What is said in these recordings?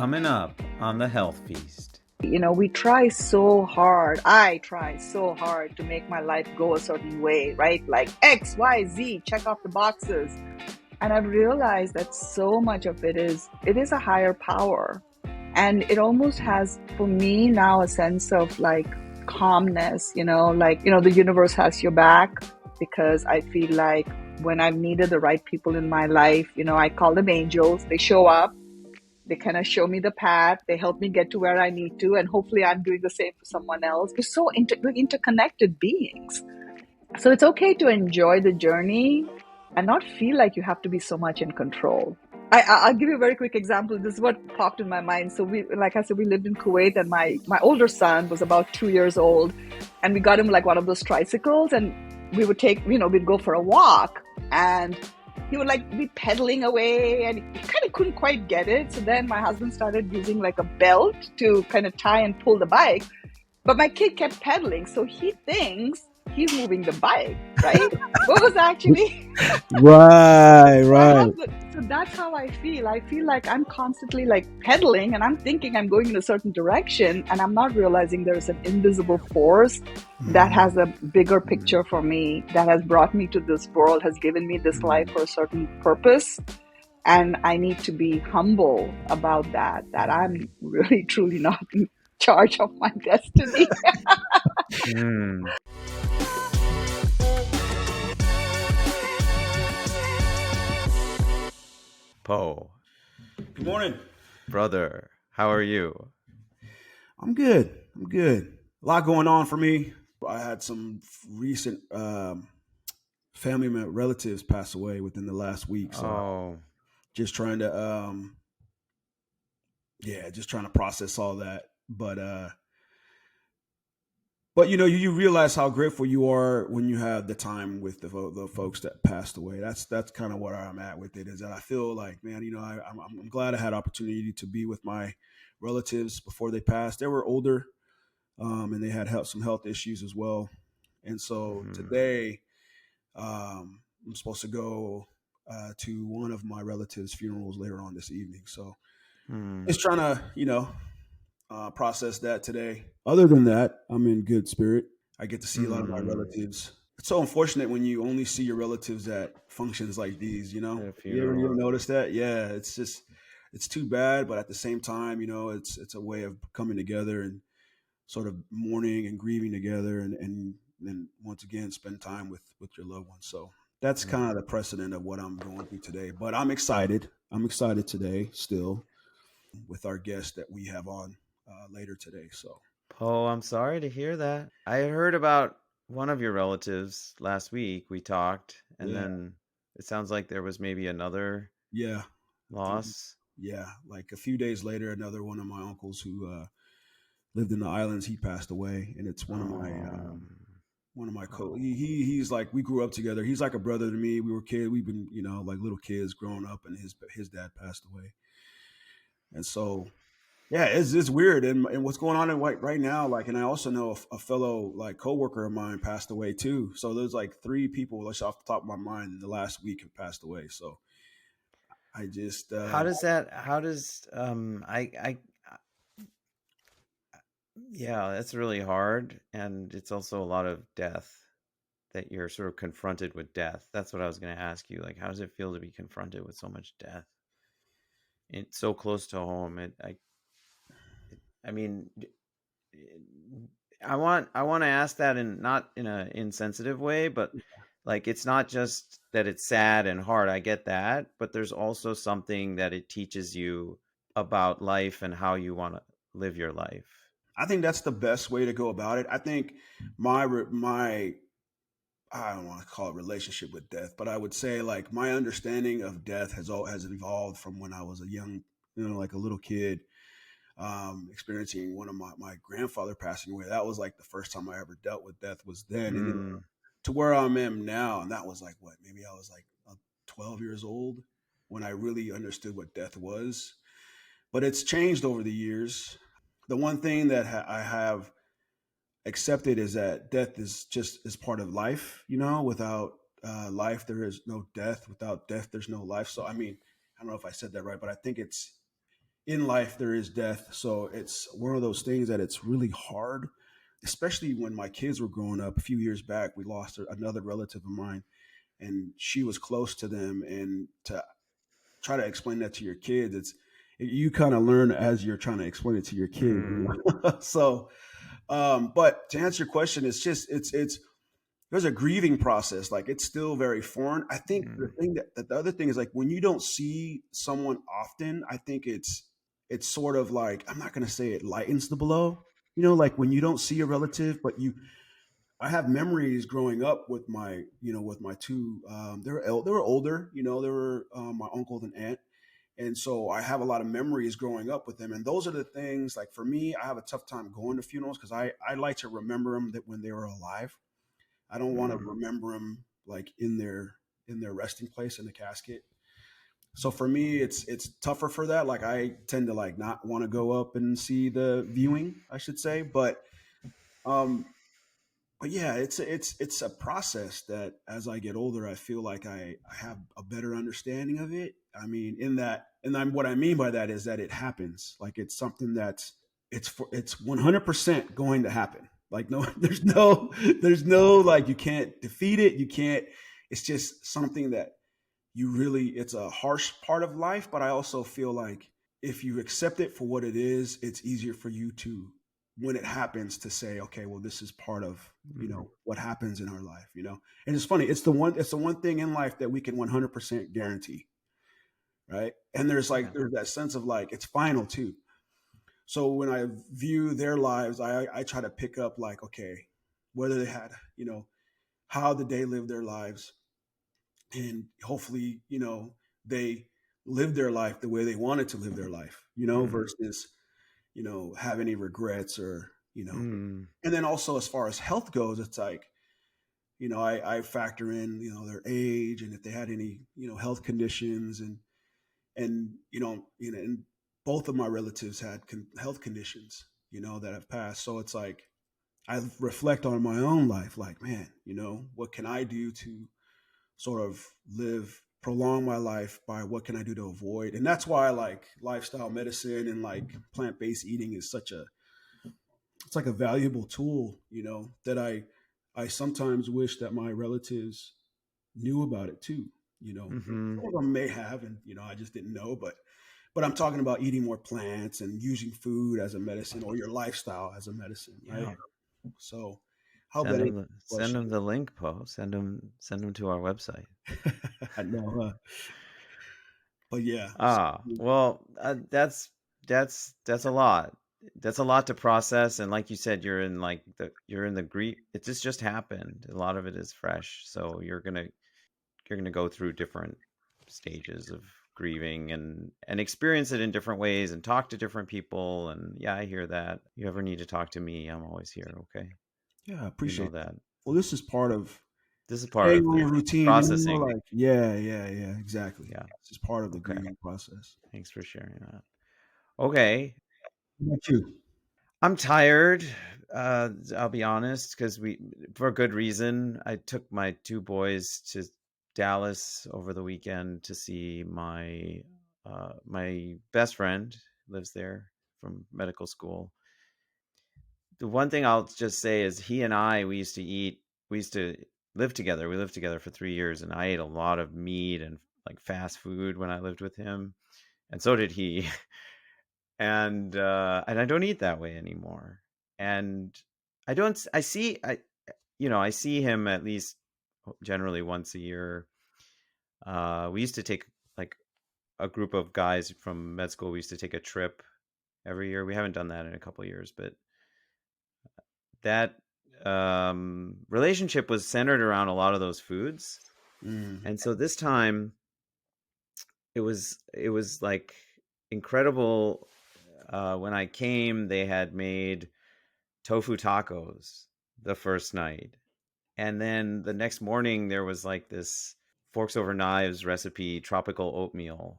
Coming up on the Health Feast. We try so hard. I try so hard to make my life go a certain way, right? Like X, Y, Z, check off the boxes. And I've realized that so much of it is a higher power. And it almost has, for me now, a sense of like calmness, the universe has your back, because I feel like when I've needed the right people in my life, I call them angels. They show up. They kind of show me the path. They help me get to where I need to. And hopefully I'm doing the same for someone else. We're interconnected beings. So it's okay to enjoy the journey and not feel like you have to be so much in control. I'll give you a very quick example. This is what popped in my mind. So like I said, we lived in Kuwait, and my older son was about 2 years old, and we got him like one of those tricycles, and we would we'd go for a walk, and he would like be pedaling away, and he kind of couldn't quite get it. So then my husband started using like a belt to kind of tie and pull the bike. But my kid kept pedaling, so he thinks he's moving the bike, right? What was actually right. So that's how I feel. I feel like I'm constantly like pedaling, and I'm thinking I'm going in a certain direction, and I'm not realizing there's an invisible force that has a bigger picture for me, that has brought me to this world, has given me this life for a certain purpose. And I need to be humble about that I'm really, truly not in charge of my destiny. Po. Good morning. Brother, how are you? I'm good. A lot going on for me. I had some recent family relatives pass away within the last week. So just trying to process all that. But you realize how grateful you are when you have the time with the folks that passed away. That's kind of where I'm at with it. Is that I feel like, man, I'm glad I had opportunity to be with my relatives before they passed. They were older, and they had some health issues as well. And so today, I'm supposed to go to one of my relatives' funerals later on this evening. So just trying to, process that today. Other than that, I'm in good spirit. I get to see a lot of my relatives. It's so unfortunate when you only see your relatives at functions like these, You ever notice that? Yeah, it's too bad, but at the same time, it's a way of coming together and sort of mourning and grieving together, and then once again spend time with your loved ones. So that's kind of the precedent of what I'm going through today. But I'm excited. I'm excited today still with our guest that we have on later today. So, Po, I'm sorry to hear that. I heard about one of your relatives last week. We talked, and then it sounds like there was maybe another loss. Yeah, like a few days later, another one of my uncles who lived in the islands, he passed away, and it's one of my he's like, we grew up together. He's like a brother to me. We were kids. We've been like little kids growing up, and his dad passed away, and so. Yeah, it's weird, and what's going on right now, like, and I also know a fellow like coworker of mine passed away too. So there's like 3 people that's off the top of my mind in the last week have passed away. So I just that's really hard, and it's also a lot of death that you're sort of confronted with death. That's what I was going to ask you. Like, how does it feel to be confronted with so much death? It's so close to home. I mean, I want to ask that not in a insensitive way, but like, it's not just that it's sad and hard. I get that, but there's also something that it teaches you about life and how you want to live your life. I think that's the best way to go about it. I think my I don't want to call it relationship with death, but I would say like my understanding of death has evolved from when I was a young, like a little kid. Experiencing one of my grandfather passing away. That was like the first time I ever dealt with death was then. And then to where I am now. And that was like, maybe I was like 12 years old when I really understood what death was. But it's changed over the years. The one thing that I have accepted is that death is part of life. Without life, there is no death. Without death, there's no life. So, I mean, I don't know if I said that right, but I think it's in life there is death. So it's one of those things that it's really hard, especially when my kids were growing up. A few years back, we lost another relative of mine, and she was close to them. And to try to explain that to your kids, it's you kind of learn as you're trying to explain it to your kids. Mm, So, but to answer your question, it's just it's there's a grieving process. Like it's still very foreign. I think the mm, thing that the other thing is like when you don't see someone often, I think it's sort of like I'm not going to say it lightens the blow. You know, like when you don't see a relative, but you I have memories growing up with my with my two they were older, they were my uncle and aunt, and so I have a lot of memories growing up with them. And those are the things like for me, I have a tough time going to funerals because I like to remember them that when they were alive. I don't want to mm, remember them like in their resting place in the casket. So for me, it's tougher for that. Like I tend to like not want to go up and see the viewing, I should say. Um, but yeah, it's a process that as I get older, I feel like I have a better understanding of it. I mean, in that, and what I mean by that is that it happens. Like it's something that's it's 100% going to happen. Like no, there's no like you can't defeat it. You can't. It's just something that you really. It's a harsh part of life, but I also feel like if you accept it for what it is, it's easier for you to when it happens to say, okay, well, this is part of mm. what happens in our life. And it's funny. It's the one thing in life that we can 100% guarantee, right? And Yeah. there's that sense of like it's final too. So when I view their lives, I try to pick up like, okay, whether they had, how did they live their lives, and hopefully, they lived their life the way they wanted to live their life, Mm, versus, have any regrets or, mm, and then also as far as health goes, it's like, I factor in, their age and if they had any, health conditions and both of my relatives had health conditions, that have passed. So it's like, I reflect on my own life, like, man, what can I do to sort of prolong my life by what can I do to avoid? And that's why like lifestyle medicine and like plant-based eating is it's like a valuable tool, that I sometimes wish that my relatives knew about it too. mm-hmm. Some of them may have, and I just didn't know. But I'm talking about eating more plants and using food as a medicine or your lifestyle as a medicine, right? Yeah. So, I hope that answers the Send question. them the link, Po. Send them to our website. I know, but yeah. Ah, well, that's a lot. That's a lot to process, and like you said, you're in the grief. It just happened. A lot of it is fresh, so you're gonna go through different stages of grieving and experience it in different ways and talk to different people. And yeah, I hear that. If you ever need to talk to me, I'm always here. Okay, Yeah, I you know appreciate that. that. Well, this is part of This is part staying of on the your routine, processing. like, yeah, yeah, yeah, exactly. Yeah. This is part of the Okay. grieving process. Thanks for sharing that. Okay. What about you? I'm tired. I'll be honest, because for a good reason. I took my two boys to Dallas over the weekend to see my best friend lives there from medical school. The one thing I'll just say is he and I we used to live together. We lived together for 3 years, and I ate a lot of meat and like fast food when I lived with him, and so did he. And I don't eat that way anymore. And I don't s- I see him at least generally once a year. We used to take like a group of guys from med school. We used to take a trip every year. We haven't done that in a couple of years, but that relationship was centered around a lot of those foods. Mm. And so this time it was like incredible. When I came, they had made tofu tacos the first night. And then the next morning there was like this forks over knives recipe tropical oatmeal,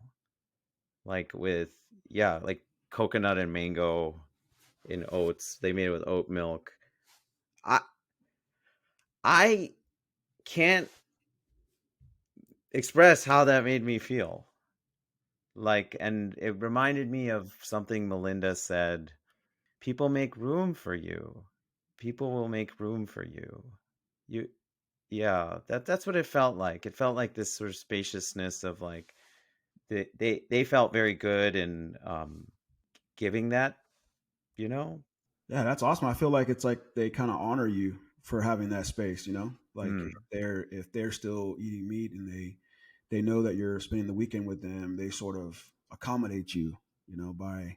like with like coconut and mango in oats. They made it with oat milk. I I can't express how that made me feel. Like, and it reminded me of something Melinda said. People make room for you. People will make room for you. You, yeah, that's what it felt like. It felt like this sort of spaciousness of like they felt very good in giving that, you know. Yeah, that's awesome. I feel like it's like they kind of honor you for having that space, like Mm. if they're still eating meat and they know that you're spending the weekend with them, they sort of accommodate you, by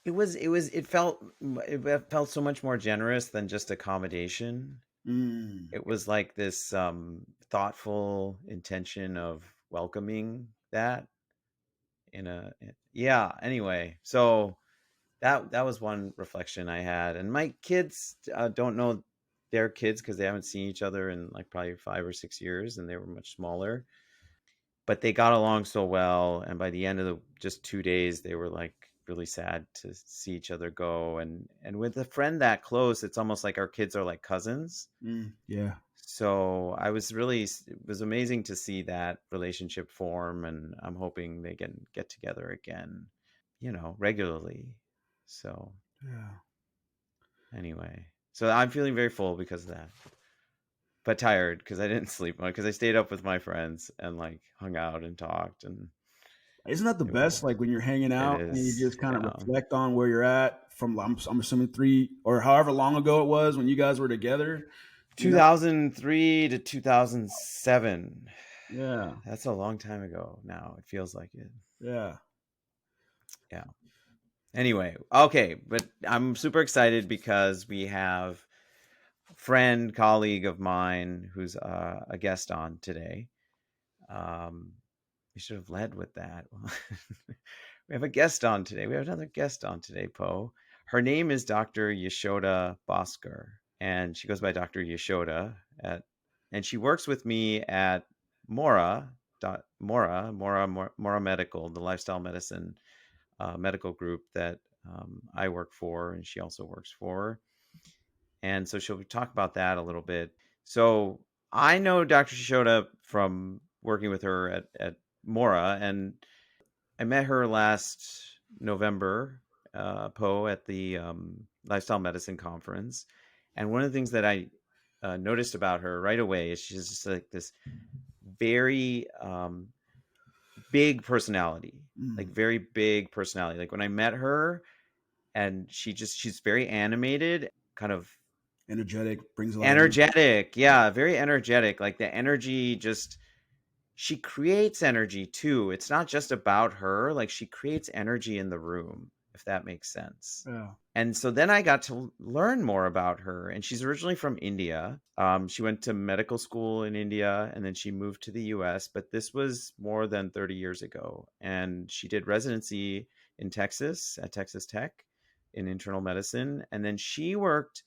It felt so much more generous than just accommodation. mm, It was like this thoughtful intention of welcoming that yeah, anyway. So that was one reflection I had. And my kids don't know their kids because they haven't seen each other in like probably 5 or 6 years, and they were much smaller, but they got along so well. And by the end of the just 2 days, they were like really sad to see each other go. And with a friend that close, it's almost like our kids are like cousins. yeah. So it was amazing to see that relationship form, and I'm hoping they can get together again, regularly. So Yeah. anyway, so I'm feeling very full because of that, but tired because I didn't sleep much because I stayed up with my friends and like hung out and talked, and Isn't that the it was best? Like when you're hanging it out and you is just kind of yeah reflect on where you're at from, I'm assuming 3 or however long ago it was when you guys were together, you know? 2003 to 2007. Yeah. That's a long time ago now. It feels like it. Yeah. Yeah. Anyway, okay, but I'm super excited because we have a friend, colleague of mine who's a guest on today. Um, we should have led with that. We have a guest on today. We have another guest on today, Poe. Her name is Dr. Yashoda Bhaskar, and she goes by Dr. Yashoda and she works with me at Mora, Mora Medical, the lifestyle medicine medical group that I work for, and she also works for. And so she'll talk about that a little bit. So I know Dr. Yashoda from working with her at Mora, and I met her last November, Poe, at the Lifestyle Medicine Conference. And one of the things that I noticed about her right away is she's just like this very big personality, like Mm. very big personality. Like when I met her, and she's very animated, kind of Energetic, brings a lot of energy. energetic. Yeah, very energetic. Like the energy just she creates energy too. It's not just about her. Like she creates energy in the room, if that makes sense. Yeah. And so then I got to learn more about her. And she's originally from India. She went to medical school in India and then she moved to the US. But this was more than 30 years ago. And she did residency in Texas at Texas Tech in internal medicine. And then she worked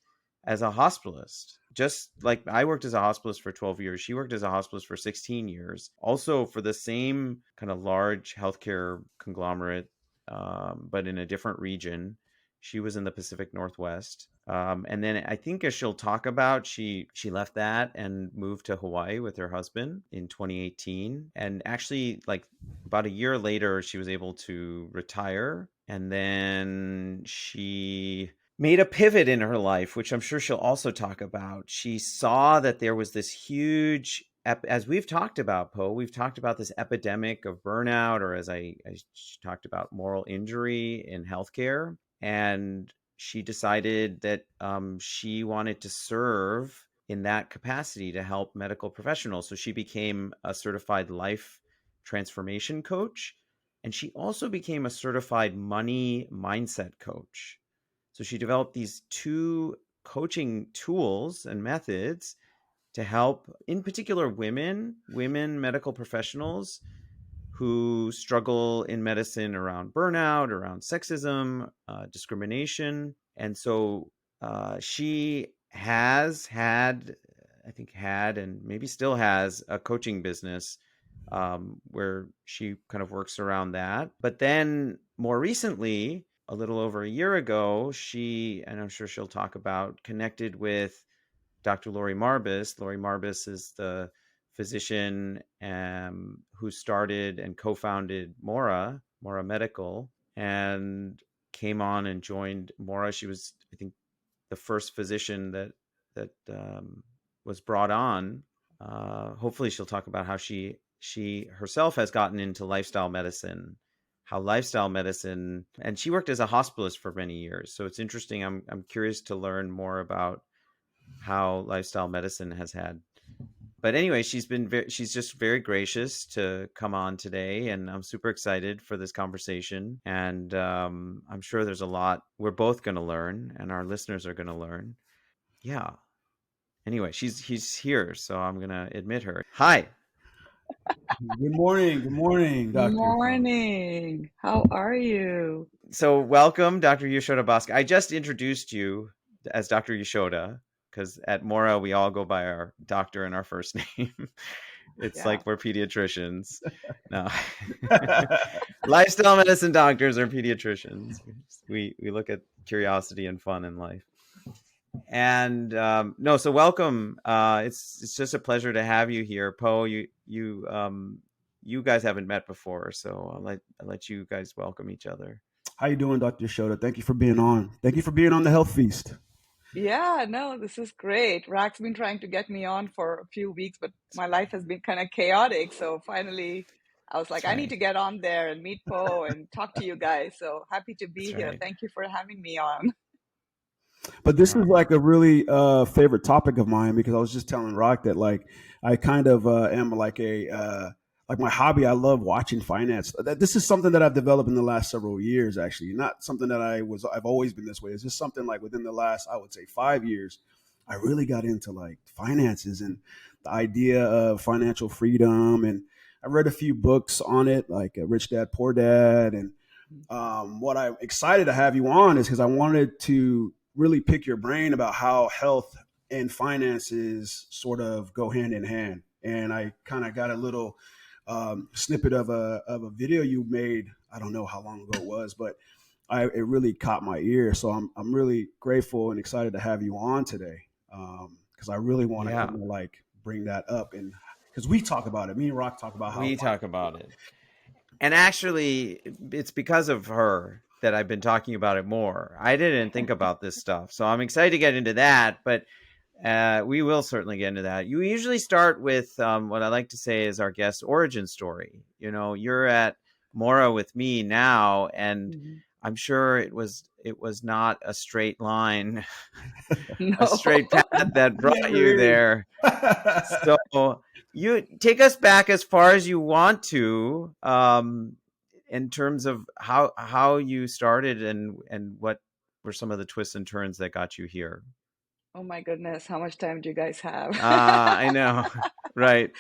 as a hospitalist. Just like I worked as a hospitalist for 12 years, she worked as a hospitalist for 16 years, also for the same kind of large healthcare conglomerate, but in a different region. She was in the Pacific Northwest. And then I think, as she'll talk about, she left that and moved to Hawaii with her husband in 2018. And actually, like about a year later, she was able to retire. And then she made a pivot in her life, which I'm sure she'll also talk about. She saw that there was this huge, as we've talked about, Poe, we've talked about this epidemic of burnout, or as I talked about, moral injury in healthcare. And she decided that she wanted to serve in that capacity to help medical professionals. So she became a certified life transformation coach. And she also became a certified money mindset coach. So she developed these two coaching tools and methods to help, in particular, women medical professionals who struggle in medicine around burnout, around sexism, discrimination. And so she has had, I think, had, and maybe still has a coaching business where she kind of works around that. But then more recently, a little over a year ago, and I'm sure she'll talk about, connected with Dr. Lori Marbus. Lori Marbus is the physician who started and co-founded Mora Medical, and came on and joined Mora. She was, I think, the first physician that was brought on. Hopefully, she'll talk about how she herself has gotten into lifestyle medicine, how lifestyle medicine, and she worked as a hospitalist for many years. So it's interesting. I'm curious to learn more about how lifestyle medicine has had. But anyway, she's just very gracious to come on today, and I'm super excited for this conversation. And I'm sure there's a lot we're both going to learn, and our listeners are going to learn. Yeah. Anyway, he's here, so I'm going to admit her. Hi. Good morning, Doctor. Morning. How are you? So welcome, Dr. Yashoda Bhaskar. I just introduced you as Dr. Yashoda because at Mora we all go by our doctor and our first name. It's Yeah. like we're pediatricians. No. Lifestyle medicine doctors are pediatricians. We look at curiosity and fun in life. And no, so welcome. It's just a pleasure to have you here, Po. You guys haven't met before, so I'll let you guys welcome each other. How you doing, Dr. Yashoda? Thank you for being on. Thank you for being on the Health Feast. Yeah, no, this is great. Rak's been trying to get me on for a few weeks, but my life has been kind of chaotic. So finally, I was like, That's I need right. to get on there and meet Po and talk to you guys. So happy to be That's here. right. Thank you for having me on. But this Yeah. is like a really favorite topic of mine because I was just telling Rock that like I kind of am like my hobby. I love watching finance. This is something that I've developed in the last several years. Actually, not something that I've always been this way. It's just something like within the last, I would say, 5 years. I really got into like finances and the idea of financial freedom, and I read a few books on it, like Rich Dad Poor Dad, and what I'm excited to have you on is because I wanted to really pick your brain about how health and finances sort of go hand in hand. And I kind of got a little snippet of a video you made. I don't know how long ago it was, but it really caught my ear. So I'm really grateful and excited to have you on today because I really want to Yeah. kind of like bring that up, and because we talk about it. Me and Rock talk about how. We talk about it. And actually, it's because of her that I've been talking about it more. I didn't think about this stuff. So I'm excited to get into that, but we will certainly get into that. You usually start with what I like to say is our guest origin story. You know, you're at Mora with me now, and Mhm. I'm sure it was not a straight line, a No. straight path that brought Never you is. there. So you take us back as far as you want to, in terms of how you started and what were some of the twists and turns that got you here. Oh my goodness, how much time do you guys have? I know, right,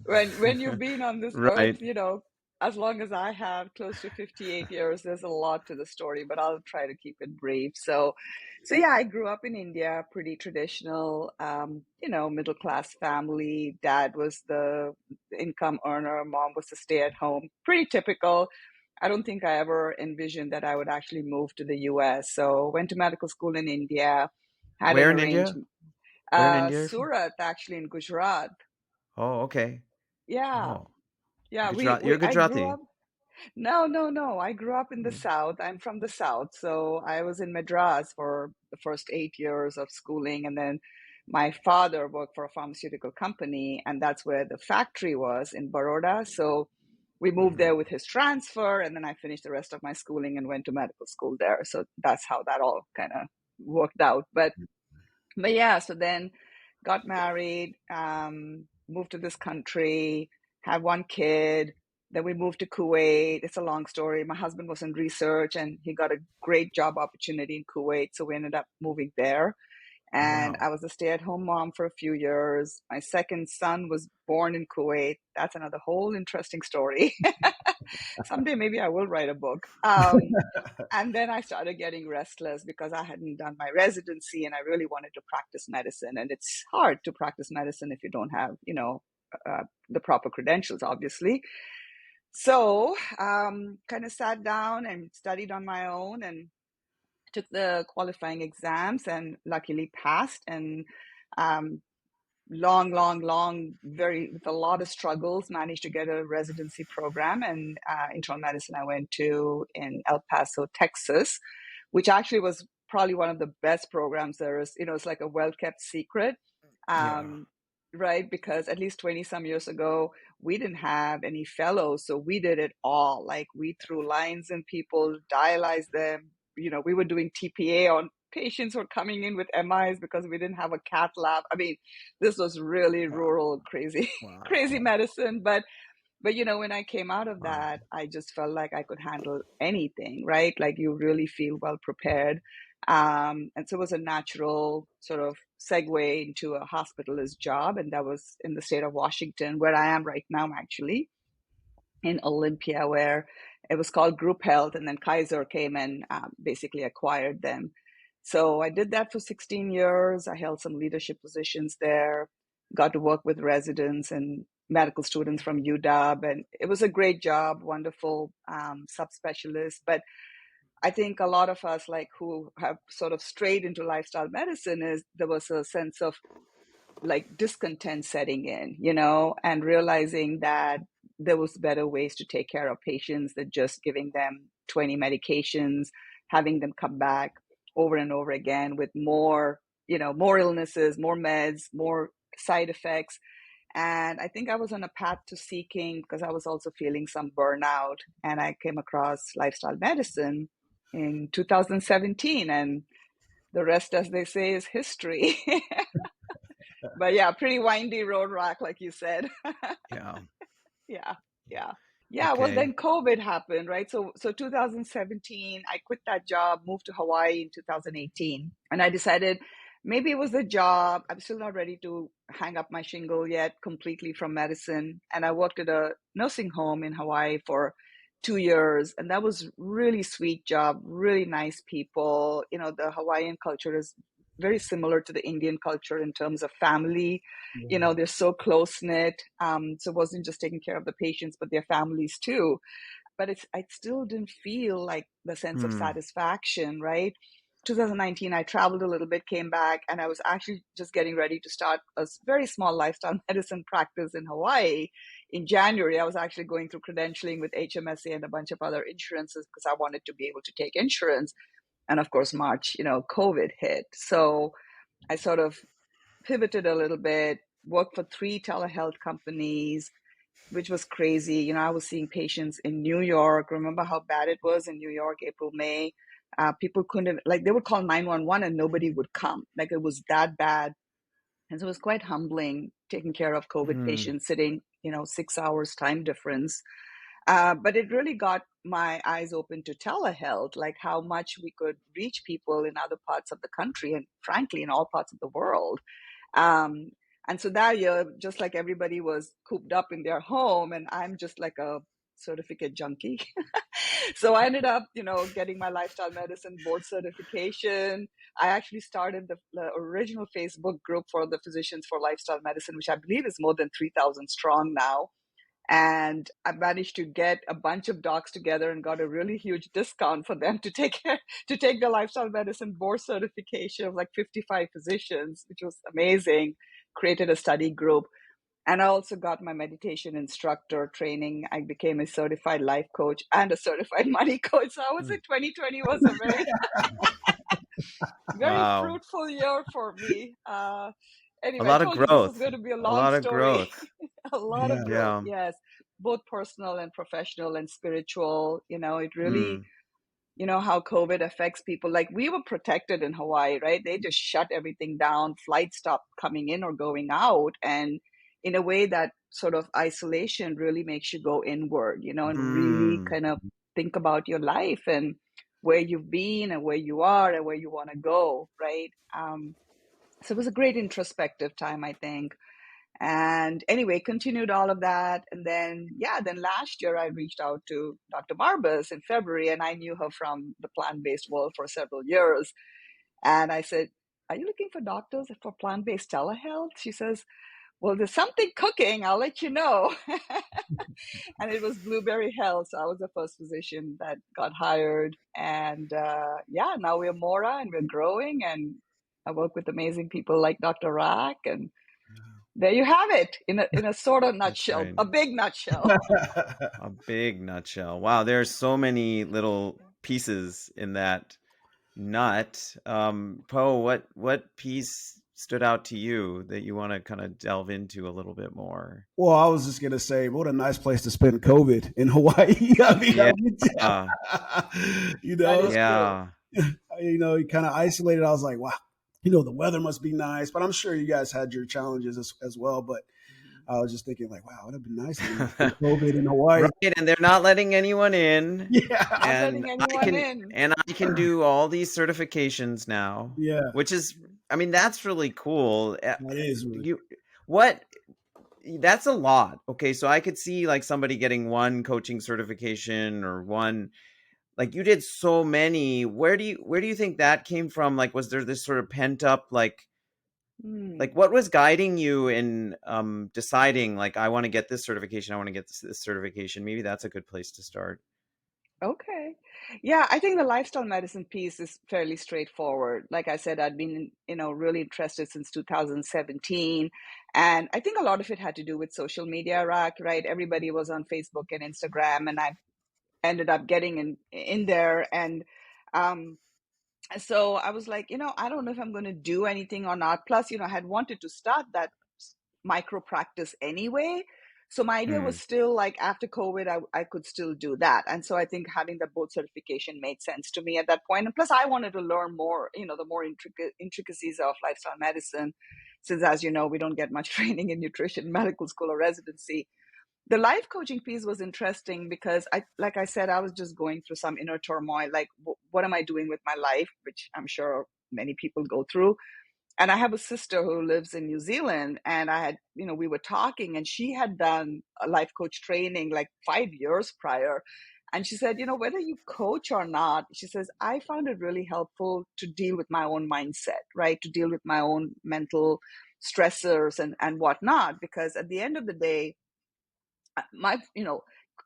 When you've been on this earth, right. as long as I have, close to 58 years, there's a lot to the story, but I'll try to keep it brief. So yeah, I grew up in India, pretty traditional, middle class family. Dad was the income earner, mom was the stay at home, pretty typical. I don't think I ever envisioned that I would actually move to the US. So went to medical school in India, had an Where in India? arrangement. Where in India are you from? Surat, actually, in Gujarat. Oh, okay. Yeah. Oh, Yeah, You're I grew Gujarati. up. No, no, no. I grew up in the Mm. South. I'm from the South. So I was in Madras for the first 8 years of schooling. And then my father worked for a pharmaceutical company, and that's where the factory was in Baroda. So we moved Mhm. there with his transfer. And then I finished the rest of my schooling and went to medical school there. So that's how that all kind of worked out. But yeah, so then got married, moved to this country, had one kid. Then we moved to Kuwait. It's a long story. My husband was in research and he got a great job opportunity in Kuwait. So we ended up moving there. Oh And wow. I was a stay at home mom for a few years. My second son was born in Kuwait. That's another whole interesting story. Someday maybe I will write a book. And then I started getting restless because I hadn't done my residency and I really wanted to practice medicine. And it's hard to practice medicine if you don't have, the proper credentials, obviously. So, kind of sat down and studied on my own and took the qualifying exams and luckily passed. And um, with a lot of struggles, managed to get a residency program and internal medicine I went to in El Paso, Texas, which actually was probably one of the best programs there is. It's like a well-kept secret. Yeah. Um, right? Because at least 20 some years ago, we didn't have any fellows. So we did it all. Like we threw lines in people, dialyzed them. We were doing TPA on patients who were coming in with MIs because we didn't have a cath lab. I mean, this was really Wow. rural, crazy, crazy Wow. medicine. But when I came out of Wow. that, I just felt like I could handle anything, right? Like you really feel well prepared. And so it was a natural sort of segue into a hospitalist job. And that was in the state of Washington, where I am right now, actually, in Olympia, where it was called Group Health. And then Kaiser came and basically acquired them. So I did that for 16 years. I held some leadership positions there, got to work with residents and medical students from UW. And it was a great job, wonderful subspecialist. But I think a lot of us, like who have sort of strayed into lifestyle medicine, is there was a sense of like discontent setting in, and realizing that there was better ways to take care of patients than just giving them 20 medications, having them come back over and over again with more, more illnesses, more meds, more side effects. And I think I was on a path to seeking, because I was also feeling some burnout, and I came across lifestyle medicine in 2017, and the rest, as they say, is history. But yeah, pretty windy road, Rak, like you said. Yeah. Yeah, yeah. Yeah, well, Okay. then COVID happened, right? So 2017, I quit that job, moved to Hawaii in 2018, and I decided maybe it was the job. I'm still not ready to hang up my shingle yet completely from medicine. And I worked at a nursing home in Hawaii for 2 years, and that was really sweet job, really nice people. The Hawaiian culture is very similar to the Indian culture in terms of family. Yeah. They're so close knit. So it wasn't just taking care of the patients, but their families too. But I still didn't feel like the sense of Hmm. satisfaction, right? 2019, I traveled a little bit, came back, and I was actually just getting ready to start a very small lifestyle medicine practice in Hawaii. In January, I was actually going through credentialing with HMSA and a bunch of other insurances because I wanted to be able to take insurance. And of course, March, COVID hit. So I sort of pivoted a little bit, worked for 3 telehealth companies, which was crazy. I was seeing patients in New York. Remember how bad it was in New York, April, May? People couldn't, like, they would call 911 and nobody would come. Like, it was that bad. And so it was quite humbling taking care of COVID Hmm. patients, sitting, 6 hours time difference. But it really got my eyes open to telehealth, like how much we could reach people in other parts of the country and, frankly, in all parts of the world. Um, and so that year, just like everybody was cooped up in their home, and I'm just like a certificate junkie. So I ended up, getting my lifestyle medicine board certification. I actually started the original Facebook group for the Physicians for Lifestyle Medicine, which I believe is more than 3,000 strong now. And I managed to get a bunch of docs together and got a really huge discount for them to take the lifestyle medicine board certification of like 55 physicians, which was amazing. Created a study group. And I also got my meditation instructor training. I became a certified life coach and a certified money coach. So I would say 2020 was a very, very Wow. fruitful year for me. A Anyway, I lot of told you this was growth. going to be a A long lot of story. growth. A lot of Yeah. growth, Yeah. yes, both personal and professional and spiritual. It really, Hmm. how COVID affects people. Like, we were protected in Hawaii, right? They just shut everything down. Flights stopped coming in or going out. And in a way, that sort of isolation really makes you go inward, and really Hmm. kind of think about your life and where you've been and where you are and where you want to go, right? So it was a great introspective time, I think. And anyway, continued all of that. And then, yeah, then last year I reached out to Dr. Marbus in February, and I knew her from the plant-based world for several years. And I said, "Are you looking for doctors for plant-based telehealth?" She says, "Well, there's something cooking. I'll let you know." And it was Blueberry Health. So I was the first physician that got hired. And yeah, now we're Mora and we're growing. And I work with amazing people like Dr. Rak. And there you have it in a sort of That's nutshell, right. a big nutshell. A big nutshell. Wow, there's so many little pieces in that nut. Poe, what piece stood out to you that you want to kind of delve into a little bit more? Well, I was just gonna say, what a nice place to spend COVID in Hawaii. Yeah. You That know, is true. Yeah. you kind of isolated. I was like, wow, the weather must be nice, but I'm sure you guys had your challenges as well. But I was just thinking, like, wow, it'd have been nice to spend COVID in Hawaii. Right, and they're not letting anyone in, Yeah, Not and letting anyone in. I can do all these certifications now, yeah, which is, I mean, that's really cool. that is really. You what That's a lot. Okay, so I could see like somebody getting one coaching certification or one, like you did so many. Where do you think that came from? Like, was there this sort of pent up like Hmm. what was guiding you in deciding like I want to get this certification, I want to get this certification? Maybe that's a good place to start. Okay. Yeah, I think the lifestyle medicine piece is fairly straightforward. Like I said, I'd been, really interested since 2017. And I think a lot of it had to do with social media, right? Everybody was on Facebook and Instagram, and I ended up getting in there. And um, so I was like, I don't know if I'm going to do anything or not. Plus, I had wanted to start that micro practice anyway. So my idea was Mm, still like after COVID, I could still do that. And so I think having the board certification made sense to me at that point. And plus, I wanted to learn more, the more intricacies of lifestyle medicine, since, as you know, we don't get much training in nutrition, medical school, or residency. The life coaching piece was interesting because like I said, I was just going through some inner turmoil. Like, what am I doing with my life? Which I'm sure many people go through. And I have a sister who lives in New Zealand, and we were talking, and she had done a life coach training like 5 years prior. And she said, whether you coach or not, she says, I found it really helpful to deal with my own mindset, right? To deal with my own mental stressors and whatnot. Because at the end of the day, my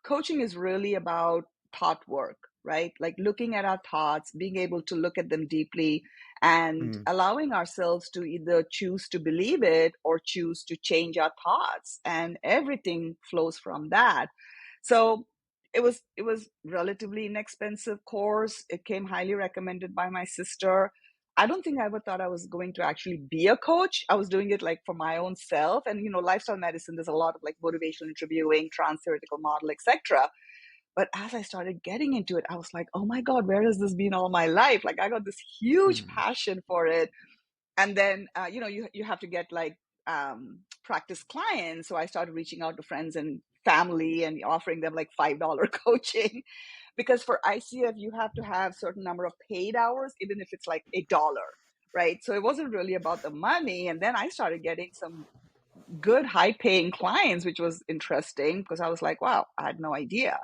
coaching is really about thought work, right? Like looking at our thoughts, being able to look at them deeply, and mm, allowing ourselves to either choose to believe it or choose to change our thoughts, and everything flows from that. So it was relatively inexpensive course. It came highly recommended by my sister. I don't think I ever thought I was going to actually be a coach. I was doing it like for my own self. And lifestyle medicine, there's a lot of like motivational interviewing, trans-theoretical model, etc. But as I started getting into it, I was like, oh my God, where has this been all my life? Like I got this huge mm, passion for it. And then you have to get like practice clients. So I started reaching out to friends and family and offering them like $5 coaching, because for ICF you have to have certain number of paid hours, even if it's like $1, right? So it wasn't really about the money. And then I started getting some good high paying clients, which was interesting because I was like, wow, I had no idea.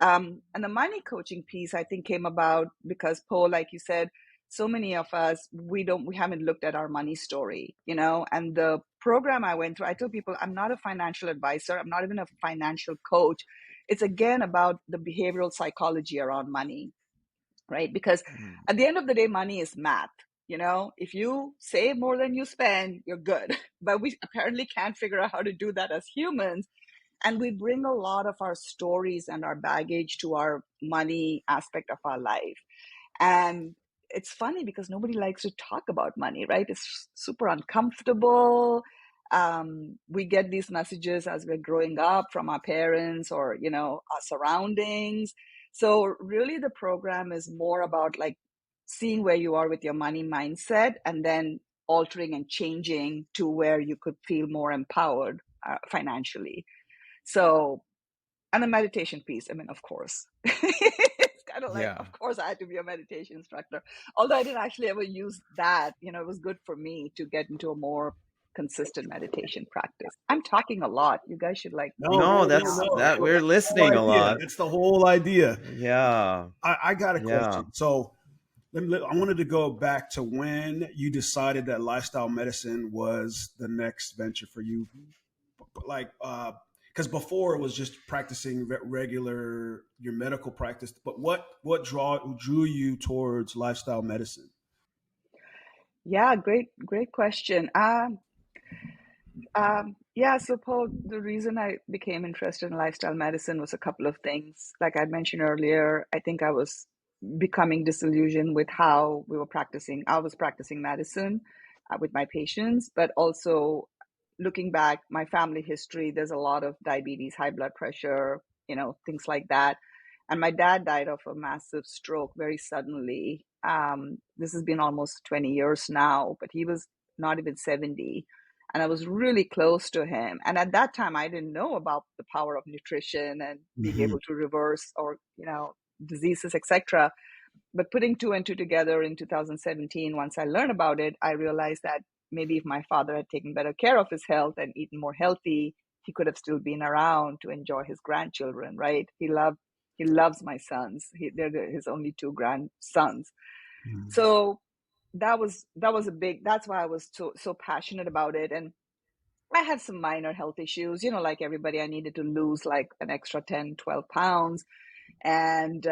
And the money coaching piece, I think, came about because, Paul, like you said, so many of us, we haven't looked at our money story, and the program I went through, I tell people, I'm not a financial advisor. I'm not even a financial coach. It's again about the behavioral psychology around money, right? Because mm, at the end of the day, money is math. If you save more than you spend, you're good. But we apparently can't figure out how to do that as humans. And we bring a lot of our stories and our baggage to our money aspect of our life. And it's funny because nobody likes to talk about money, right? It's super uncomfortable. We get these messages as we're growing up from our parents or, our surroundings. So really the program is more about like seeing where you are with your money mindset and then altering and changing to where you could feel more empowered financially. So, and the meditation piece, I mean, of course. It's kind of like, yeah. of course, I had to be a meditation instructor. Although I didn't actually ever use that, it was good for me to get into a more consistent meditation practice. I'm talking a lot. You guys should like No, tone No, that no, that's down a no. that little. we're That's the whole listening a idea. lot. That's the whole idea. Yeah. I got a Yeah. question. So I wanted to go back to when you decided that lifestyle medicine was the next venture for you. Like, because before it was just practicing regular your medical practice. But what drew you towards lifestyle medicine? Yeah, great question. Yeah, so Paul, the reason I became interested in lifestyle medicine was a couple of things. Like I mentioned earlier, I think I was becoming disillusioned with how we were practicing. I was practicing medicine with my patients, but also looking back, my family history, there's a lot of diabetes, high blood pressure, things like that. And my dad died of a massive stroke very suddenly. This has been almost 20 years now, but he was not even 70, and I was really close to him. And at that time, I didn't know about the power of nutrition and being Hmm. able to reverse or diseases, etc. But putting two and two together in 2017, once I learned about it, I realized that maybe if my father had taken better care of his health and eaten more healthy, he could have still been around to enjoy his grandchildren. Right? He loves my sons. They're his only two grandsons. So that was a big. That's why I was so passionate about it. And I had some minor health issues, like everybody. I needed to lose like an extra 10, 12 pounds. And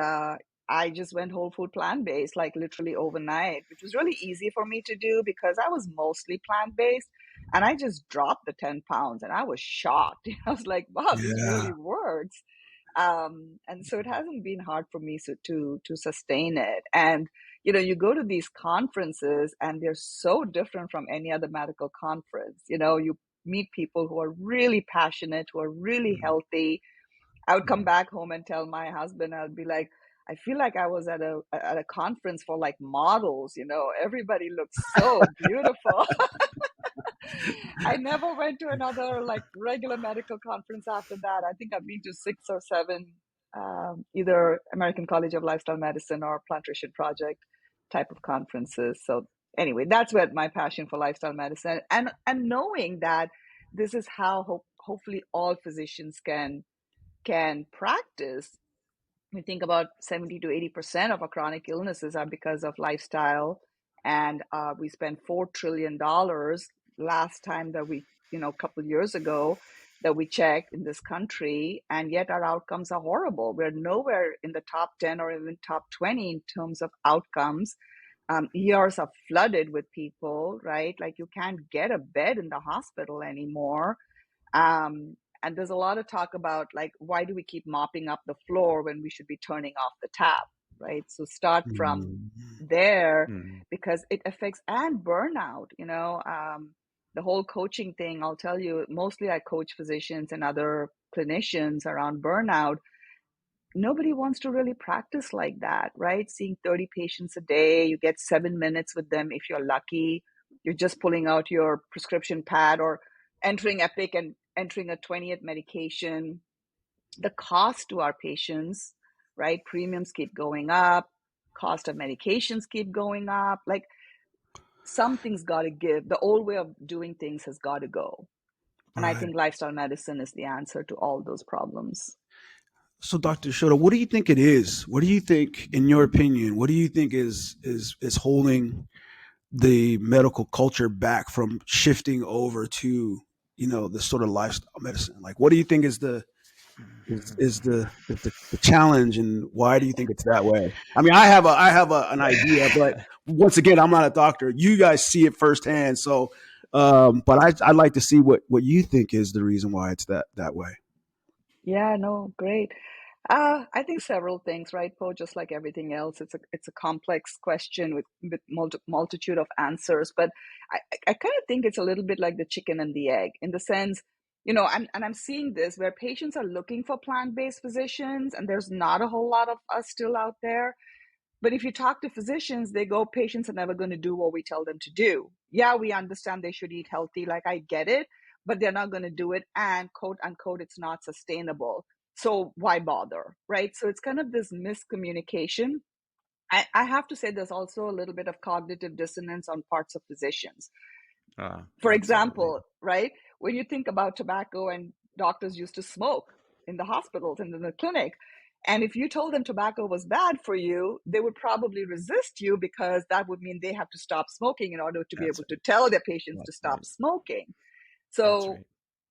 I just went whole food plant based, like literally overnight, which was really easy for me to do because I was mostly plant based. And I just dropped the 10 pounds and I was shocked. I was like, wow, this Yeah. really works. And so it hasn't been hard for me to sustain it. And you go to these conferences and they're so different from any other medical conference. You meet people who are really passionate, who are really healthy. I would come back home and tell my husband, I'd be like, I feel like I was at a conference for like models. Everybody looks so beautiful. I never went to another like regular medical conference after that. I think I've been to 6 or 7, either American College of Lifestyle Medicine or Plant Nutrition Project type of conferences. So anyway, that's where my passion for lifestyle medicine and knowing that this is how hopefully all physicians can practice. We think about 70 to 80% of our chronic illnesses are because of lifestyle. And we spent $4 trillion last time that a couple of years ago that we checked in this country. And yet our outcomes are horrible. We're nowhere in the top 10 or even top 20 in terms of outcomes. ERs are flooded with people, right? Like you can't get a bed in the hospital anymore. And there's a lot of talk about like, why do we keep mopping up the floor when we should be turning off the tap, right? So start from Mhm. there Mm. because it affects and burnout, the whole coaching thing. I'll tell you, mostly I coach physicians and other clinicians around burnout. Nobody wants to really practice like that, right? Seeing 30 patients a day, you get 7 minutes with them if you're lucky. You're just pulling out your prescription pad or entering Epic and entering a 20th medication. The cost to our patients, right? Premiums keep going up, cost of medications keep going up. Like something's got to give. The old way of doing things has got to go. And I Right. think lifestyle medicine is the answer to all those problems. So, Dr. Shoda, what do you think it is? What do you think, in your opinion, what do you think is holding the medical culture back from shifting over to the sort of lifestyle medicine? Like, what do you think is the challenge, and why do you think it's that way? I mean, an idea, but once again, I'm not a doctor. You guys see it firsthand, so but I'd like to see what you think is the reason why it's that way. Yeah, no, great. I think several things, right, Po? Just like everything else, it's a complex question with multitude of answers. But I kind of think it's a little bit like the chicken and the egg in the sense, I'm seeing this where patients are looking for plant-based physicians, and there's not a whole lot of us still out there. But if you talk to physicians, they go, patients are never going to do what we tell them to do. Yeah, we understand they should eat healthy, like I get it, but they're not going to do it. And quote unquote, it's not sustainable. So why bother? Right. So it's kind of this miscommunication. I have to say there's also a little bit of cognitive dissonance on parts of physicians. For Absolutely. example, right, when you think about tobacco, and doctors used to smoke in the hospitals and in the clinic, and if you told them tobacco was bad for you, they would probably resist you because that would mean they have to stop smoking in order to be That's able to right. tell their patients to That's stop right. smoking. That's So right.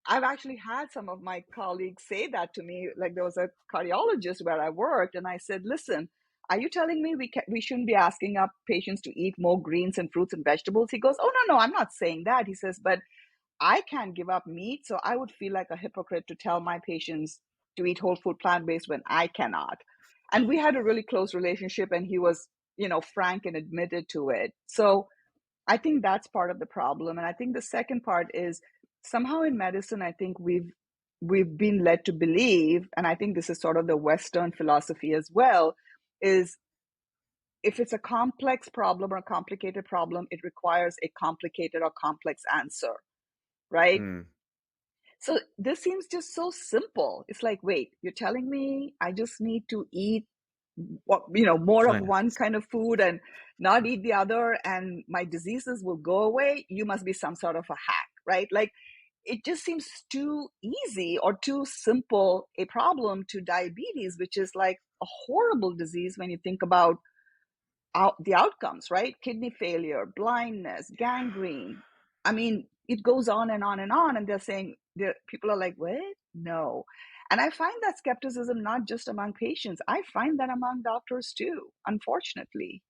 I've actually had some of my colleagues say that to me. Like there was a cardiologist where I worked, and I said, "Listen, are you telling me we shouldn't be asking our patients to eat more greens and fruits and vegetables?" He goes, "Oh no, no, I'm not saying that." He says, "But I can't give up meat, so I would feel like a hypocrite to tell my patients to eat whole food plant-based when I cannot. And we had a really close relationship, and he was, frank and admitted to it. So I think that's part of the problem. And I think the second part is somehow in medicine, I think we've been led to believe, and I think this is sort of the Western philosophy as well, is if it's a complex problem or a complicated problem, it requires a complicated or complex answer, right? Mm. So this seems just so simple. It's like, wait, you're telling me I just need to eat more of one Plants. kind of food and not eat the other, and my diseases will go away? You must be some sort of a hack, right? Like, it just seems too easy or too simple a problem to diabetes, which is like a horrible disease when you think about the outcomes, right? Kidney failure, blindness, gangrene. I mean, it goes on and on and on. And they're saying, people are like, what? No. And I find that skepticism not just among patients, I find that among doctors too, unfortunately.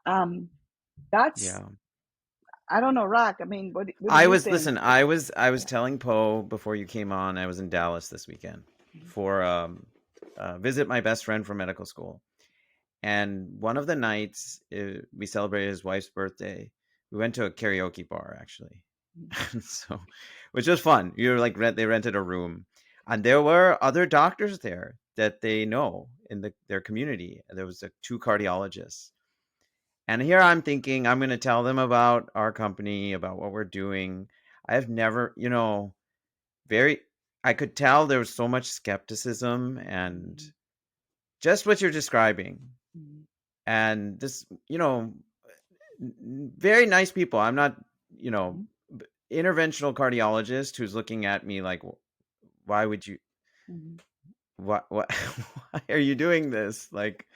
Um, that's, Yeah. I don't know, Rak. I mean, what do you think? I was telling Poe before you came on, I was in Dallas this weekend for visit my best friend from medical school. And one of the nights we celebrated his wife's birthday. We went to a karaoke bar actually. So, which was fun. You were like they rented a room, and there were other doctors there that they know in their community. There was two cardiologists. And here I'm thinking I'm going to tell them about our company, about what we're doing. I have never, very I could tell there was so much skepticism and just what you're describing. And this, very nice people. I'm not, you know, interventional cardiologist who's looking at me like, why would you, what, why are you doing this? Like,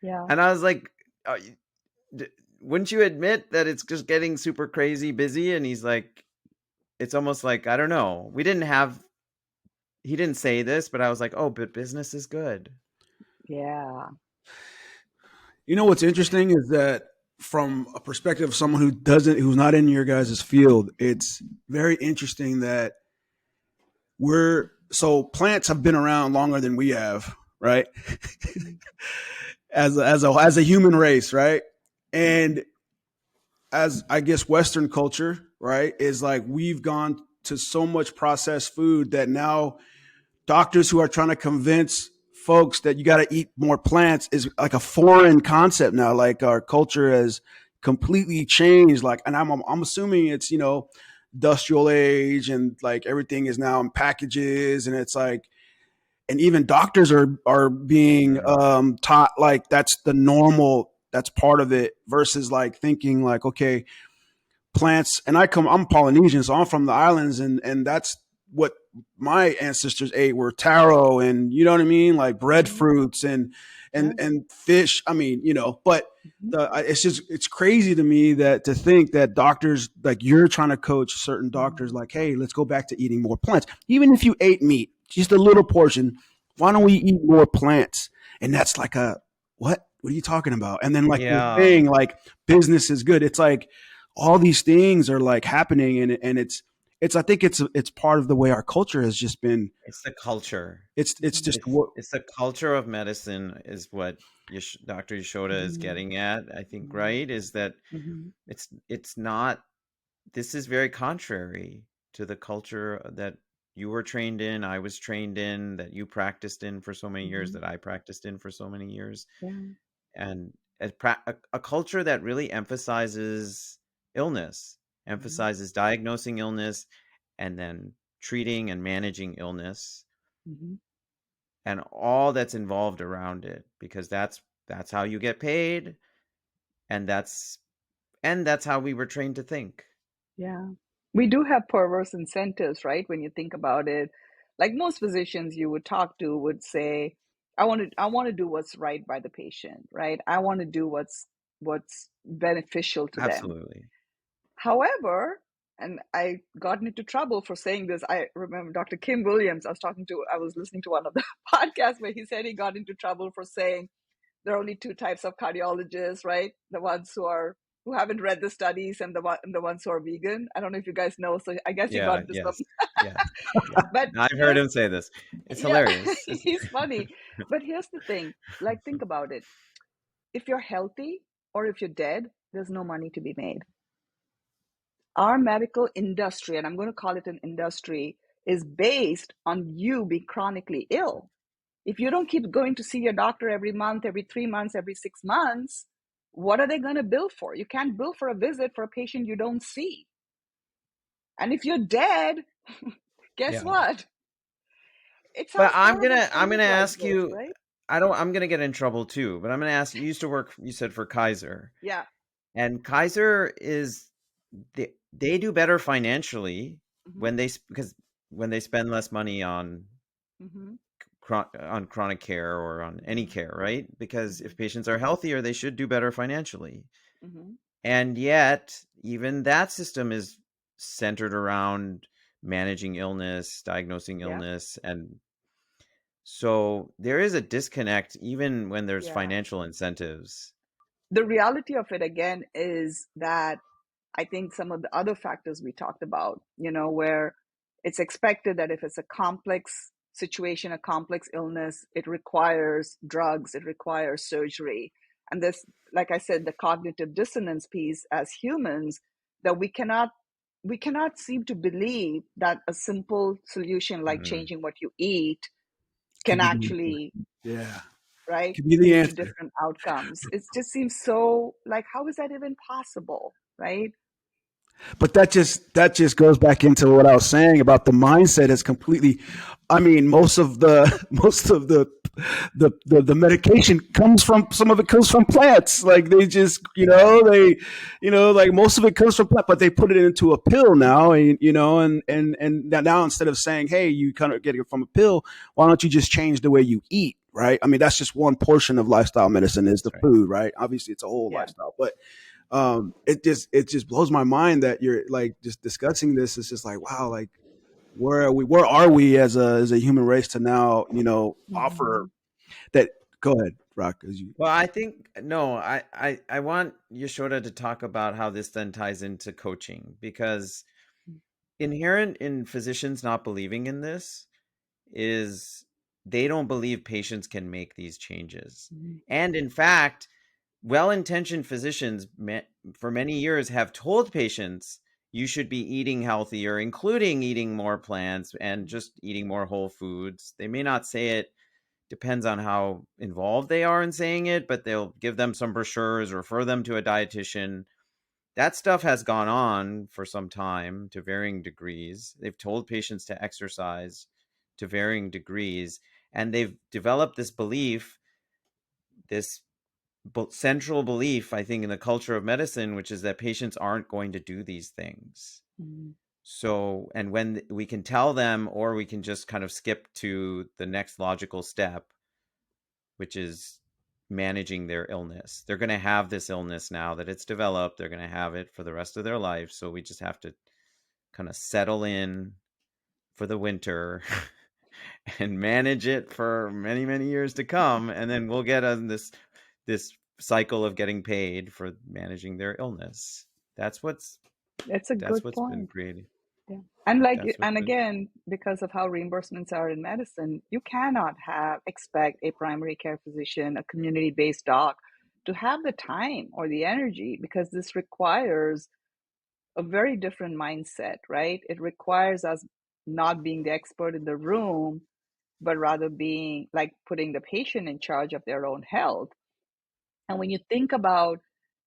Yeah. and I was like, wouldn't you admit that it's just getting super crazy busy? And he's like, it's almost like, I don't know. He didn't say this, but I was like, oh, but business is good. Yeah. You know what's interesting is that from a perspective of someone who's not in your guys' field, it's very interesting that plants have been around longer than we have, right? as a human race, right? And as I guess Western culture, right, is like we've gone to so much processed food that now doctors who are trying to convince folks that you got to eat more plants is like a foreign concept now. Like our culture has completely changed. Like, and I'm assuming it's industrial age and like everything is now in packages, and it's like, and even doctors are being Mm. taught like that's the normal, that's part of it, versus like thinking like, okay, plants. And I'm Polynesian, so I'm from the islands, and that's what my ancestors ate were taro, and you know what I mean, like breadfruits Yeah. and fish. I mean, but it's crazy to me that to think that doctors, like you're trying to coach certain doctors like, hey, let's go back to eating more plants. Even if you ate meat, just a little portion, why don't we eat more plants? And that's like what are you talking about? And then like you're Yeah. saying like business is good. It's like all these things are like happening, and it's I think it's part of the way our culture has just been. It's the culture. It's just It's what. it's the culture of medicine is what Dr. Yashoda is getting at, I think, right? Is that it's not, this is very contrary to the culture that you were trained in, I was trained in, that you practiced in for so many years, that I practiced in for so many years. Yeah. And a culture that really emphasizes illness, emphasizes diagnosing illness and then treating and managing illness and all that's involved around it, because that's how you get paid, and that's how we were trained to think. Yeah. We do have perverse incentives, right? When you think about it, like most physicians you would talk to would say, I want to do what's right by the patient, right? I want to do what's beneficial to them. Absolutely. However, and I got into trouble for saying this. I remember Dr. Kim Williams, I was listening to one of the podcasts where he said he got into trouble for saying there are only two types of cardiologists, right? The ones who are who haven't read the studies and the ones who are vegan. I don't know if you guys know. So I guess you got Yeah, into some. yes. Yes. Yeah. But I've heard here's him say this. It's yeah, hilarious. he's funny. But here's the thing. Like, think about it. If you're healthy or if you're dead, there's no money to be made. Our medical industry, and I'm going to call it an industry, is based on you being chronically ill. If you don't keep going to see your doctor every month, every 3 months, every 6 months, what are they going to bill for? You can't bill for a visit for a patient you don't see. And if you're dead, guess Yeah. what? It's how But horrible I'm gonna things like ask this, you, right? I'm gonna get in trouble too, but I'm gonna ask you, you used to work, you said, for Kaiser. Yeah. And Kaiser is they do better financially Mm-hmm. when because when they spend less money on Mm-hmm. on chronic care or on any Mm-hmm. care, right? Because Mm-hmm. if patients are healthier, they should do better financially. Mm-hmm. And yet, even that system is centered around managing illness, diagnosing Yeah. illness, and so there is a disconnect even when there's Yeah. financial incentives. The reality of it again is that I think some of the other factors we talked about, where it's expected that if it's a complex situation, a complex illness, it requires drugs, it requires surgery. And this, like I said, the cognitive dissonance piece as humans, that we cannot seem to believe that a simple solution like Mm, changing what you eat Could can be the answer. actually, Yeah, right, could be the lead to answer. different outcomes. It just seems so like, how is that even possible, right? But that just goes back into what I was saying about the mindset is completely. I mean, most of the most of the medication comes from, some of it comes from plants. Like they just, like most of it comes from plant, but they put it into a pill now, and and now instead of saying, hey, you kind of get it from a pill, why don't you just change the way you eat? Right. I mean, that's just one portion of lifestyle medicine is the that's right. food, right? Obviously, it's a whole Yeah. lifestyle, but it just blows my mind that you're like just discussing this. It's just like, wow, like where are we as a human race to now offer Mhm. that. Go ahead, Rock, as you. Well, I think no, I want Yashoda to talk about how this then ties into coaching because inherent in physicians not believing in this is they don't believe patients can make these changes. Mhm. And in fact, well-intentioned physicians for many years have told patients you should be eating healthier, including eating more plants and just eating more whole foods. They may not say it, depends on how involved they are in saying it, but they'll give them some brochures, refer them to a dietitian. That stuff has gone on for some time to varying degrees. They've told patients to exercise to varying degrees, and they've developed this belief, this central belief, I think, in the culture of medicine, which is that patients aren't going to do these things. Mhm. So, and when we can tell them, or we can just kind of skip to the next logical step, which is managing their illness. They're going to have this illness now that it's developed. They're going to have it for the rest of their life. So we just have to kind of settle in for the winter and manage it for many, many years to come. And then we'll get on this cycle of getting paid for managing their illness. That's what's It's a that's good what's been point. created. Yeah. And like, That's what's and been again, because of how reimbursements are in medicine, you cannot expect a primary care physician, a community-based doc, to have the time or the energy, because this requires a very different mindset, right? It requires us not being the expert in the room, but rather being like putting the patient in charge of their own health. And when you think about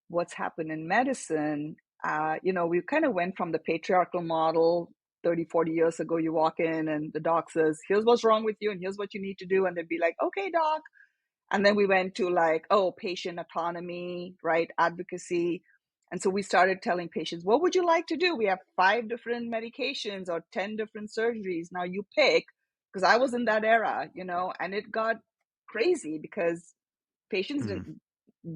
what's happened in medicine, we kind of went from the patriarchal model 30, 40 years ago. You walk in and the doc says, here's what's wrong with you and here's what you need to do. And they'd be like, okay, doc. And then we went to like, oh, patient autonomy, right? Advocacy. And so we started telling patients, what would you like to do? We have 5 different medications or 10 different surgeries. Now you pick, because I was in that era, and it got crazy because patients mm,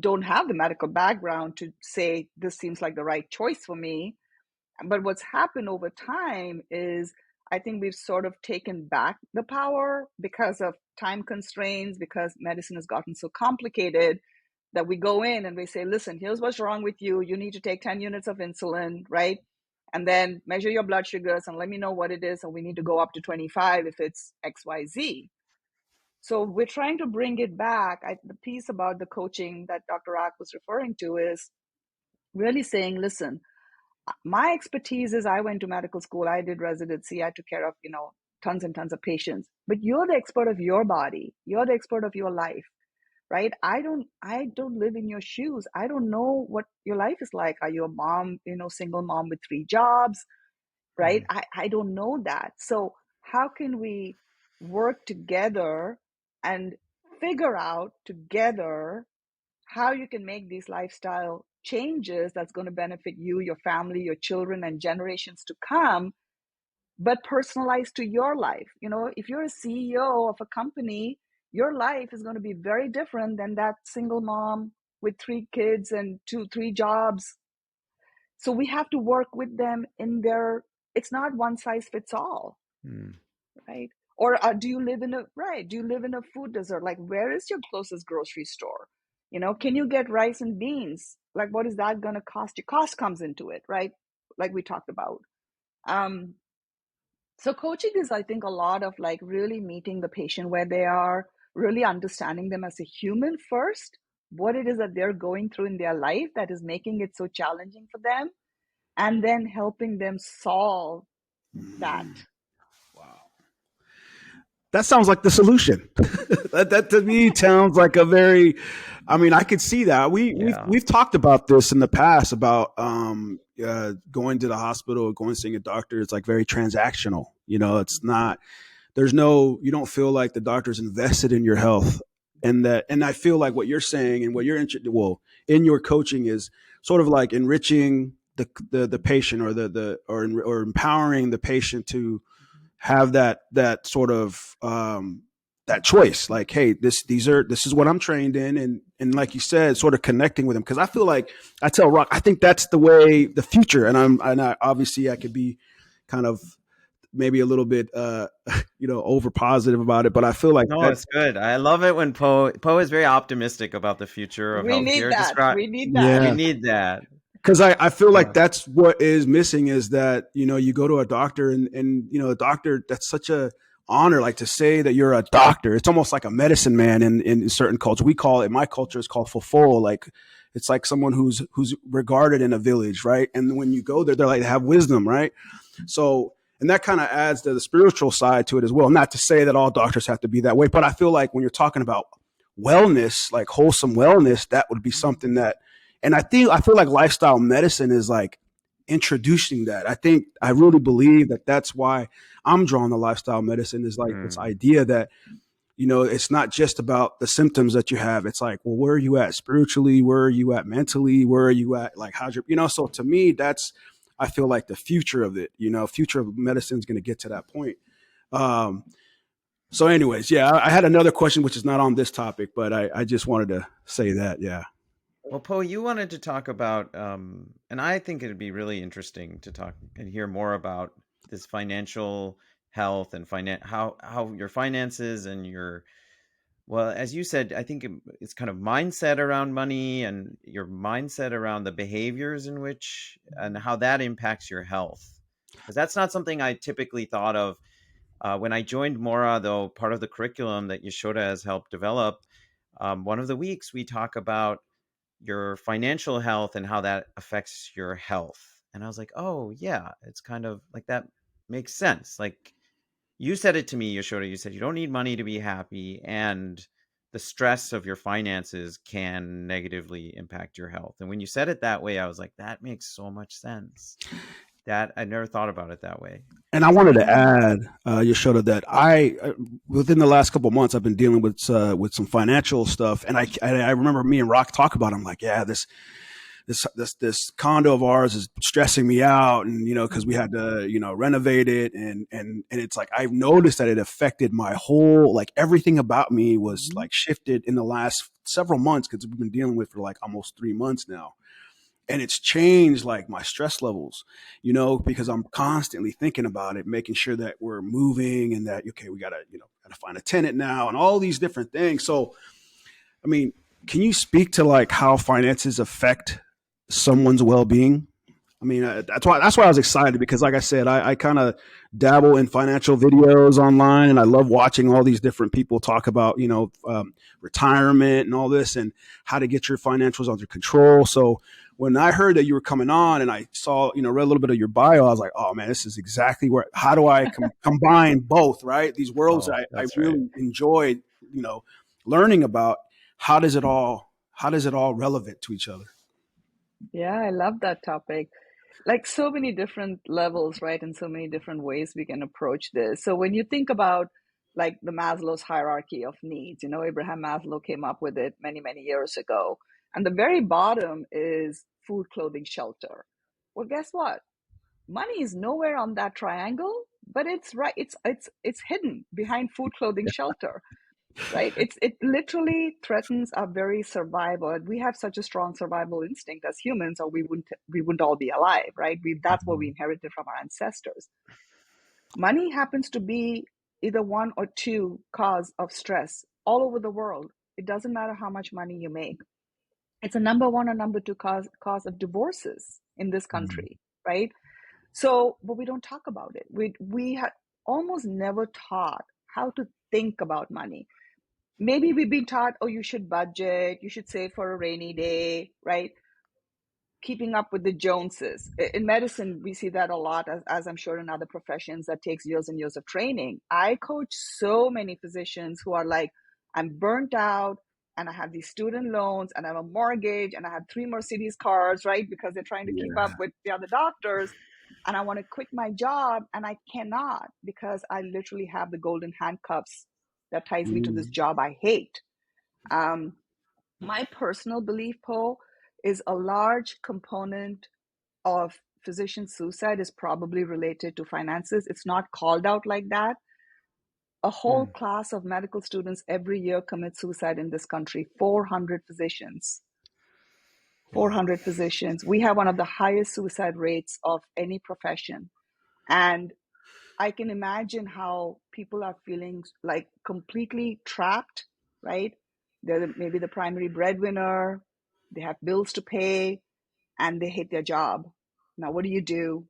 don't have the medical background to say this seems like the right choice for me. But what's happened over time is I think we've sort of taken back the power because of time constraints, because medicine has gotten so complicated that we go in and we say, listen, here's what's wrong with you. You need to take 10 units of insulin, right? And then measure your blood sugars and let me know what it is. And we need to go up to 25 if it's XYZ. So we're trying to bring it back. The piece about the coaching that Dr. Rak was referring to is really saying, listen, my expertise is I went to medical school, I did residency, I took care of, tons and tons of patients. But you're the expert of your body. You're the expert of your life, right? I don't live in your shoes. I don't know what your life is like. Are you a mom, single mom with 3 jobs, right? Mm. I don't know that. So how can we work together and figure out together how you can make these lifestyle changes that's going to benefit you, your family, your children, and generations to come, but personalized to your life. If you're a CEO of a company, your life is going to be very different than that single mom with 3 kids and 3 jobs. So we have to work with them it's not one size fits all, Mm. right? Or do you live in a food desert? Like, where is your closest grocery store? Can you get rice and beans? Like, what is that going to cost you? Cost comes into it, right? Like we talked about. Um, so coaching is, I think, a lot of like really meeting the patient where they are, really understanding them as a human first, what it is that they're going through in their life that is making it so challenging for them, and then helping them solve that. Wow. That sounds like the solution. that to me sounds like a very, I mean, I could see that. Yeah. We've talked about this in the past about going to the hospital, going seeing a doctor. It's like very transactional. It's not. There's no. You don't feel like the doctor's invested in your health, and I feel like what you're saying and what you're interested. Well, in your coaching is sort of like enriching the patient or empowering the patient to have that sort of that choice, like, hey, this is what I'm trained in, and like you said, sort of connecting with them, because I feel like I tell Rock, I think that's the way the future, and I obviously I could be kind of maybe a little bit over positive about it, but I feel like No, that. it's good. I love it when Poe is very optimistic about the future of We need healthcare. that. Describe. We need that. We Yeah, need that. because I feel like Yeah. that's what is missing, is that you go to a doctor, and a doctor, that's such a honor, like to say that you're a doctor. It's almost like a medicine man in certain culture. We call it, my culture is called fofo, like it's like someone who's regarded in a village, right? And when you go there, they're like, they have wisdom, right? So, and that kind of adds to the spiritual side to it as well. Not to say that all doctors have to be that way, but I feel like when you're talking about wellness, like wholesome wellness, that would be something that, and I feel like lifestyle medicine is like introducing that. I really believe that that's why I'm drawn to lifestyle medicine, is like this Mm. idea that, it's not just about the symptoms that you have. It's like, well, where are you at spiritually? Where are you at mentally? Where are you at? Like, how's your, so to me, I feel like the future of it, future of medicine is going to get to that point. Um, so anyways, yeah, I had another question, which is not on this topic, but I just wanted to say that. Yeah. Well, Poe, you wanted to talk about, and I think it'd be really interesting to talk and hear more about this financial health and how your finances and your, well, as you said, I think it's kind of mindset around money and your mindset around the behaviors in which and how that impacts your health. Because that's not something I typically thought of. When I joined Mora, though, part of the curriculum that Yashoda has helped develop, one of the weeks we talk about your financial health and how that affects your health. And I was like, oh, yeah, it's kind of like that makes sense. Like you said it to me, Yashoda. You said you don't need money to be happy, and the stress of your finances can negatively impact your health. And when you said it that way, I was like, that makes so much sense. That I never thought about it that way. And I wanted to add, Yashoda, that within the last couple of months, I've been dealing with some financial stuff, and I remember me and Rock talk about it. I'm like, yeah, this condo of ours is stressing me out, and because we had to renovate it, and it's like I've noticed that it affected my whole, like everything about me was Mhm. like shifted in the last several months, because we've been dealing with it for like almost 3 months now. And it's changed like my stress levels, because I'm constantly thinking about it, making sure that we're moving, and that, okay, we gotta find a tenant now, and all these different things. So, I mean, Can you speak to like how finances affect someone's well-being? I mean, that's why I was excited because, like I said, I kind of dabble in financial videos online, and I love watching all these different people talk about retirement and all this, and how to get your financials under control. So when I heard that you were coming on, and I saw read a little bit of your bio, I was like, oh man, this is exactly where. How do I combine both? Right, these worlds Oh, that I that's right. really enjoyed, learning about. How does it all relevant to each other? Yeah, I love that topic. Like so many different levels, right? And so many different ways we can approach this. So when you think about like the Maslow's hierarchy of needs, Abraham Maslow came up with it many, many years ago. And the very bottom is food, clothing, shelter. Well, guess what? Money is nowhere on that triangle, but it's right, it's hidden behind food, clothing, shelter, right? It literally threatens our very survival. And we have such a strong survival instinct as humans, or we wouldn't all be alive, right? That's what we Mhm. inherited from our ancestors. Money happens to be either one or two cause of stress all over the world. It doesn't matter how much money you make. It's a number one or number two cause of divorces in this Mhm. country, right? So, but we don't talk about it. We have almost never taught how to think about money. Maybe we've been taught, oh, you should budget, you should save for a rainy day, right? Keeping up with the Joneses. In medicine, we see that a lot, as I'm sure in other professions, that takes years and years of training. I coach so many physicians who are like, I'm burnt out and I have these student loans and I have a mortgage and I have three Mercedes cars, right? Because they're trying to keep up Yeah. with the other doctors. And I want to quit my job and I cannot because I literally have the golden handcuffs that ties me to this Mm. job I hate. Um, my personal belief, Paul, is a large component of physician suicide is probably related to finances. It's not called out like that. A whole Mm. class of medical students every year commit suicide in this country, 400 physicians. Wow. 400 physicians. We have one of the highest suicide rates of any profession. And I can imagine how people are feeling like completely trapped, right? They're maybe the primary breadwinner, they have bills to pay, and they hate their job. Now, what do you do?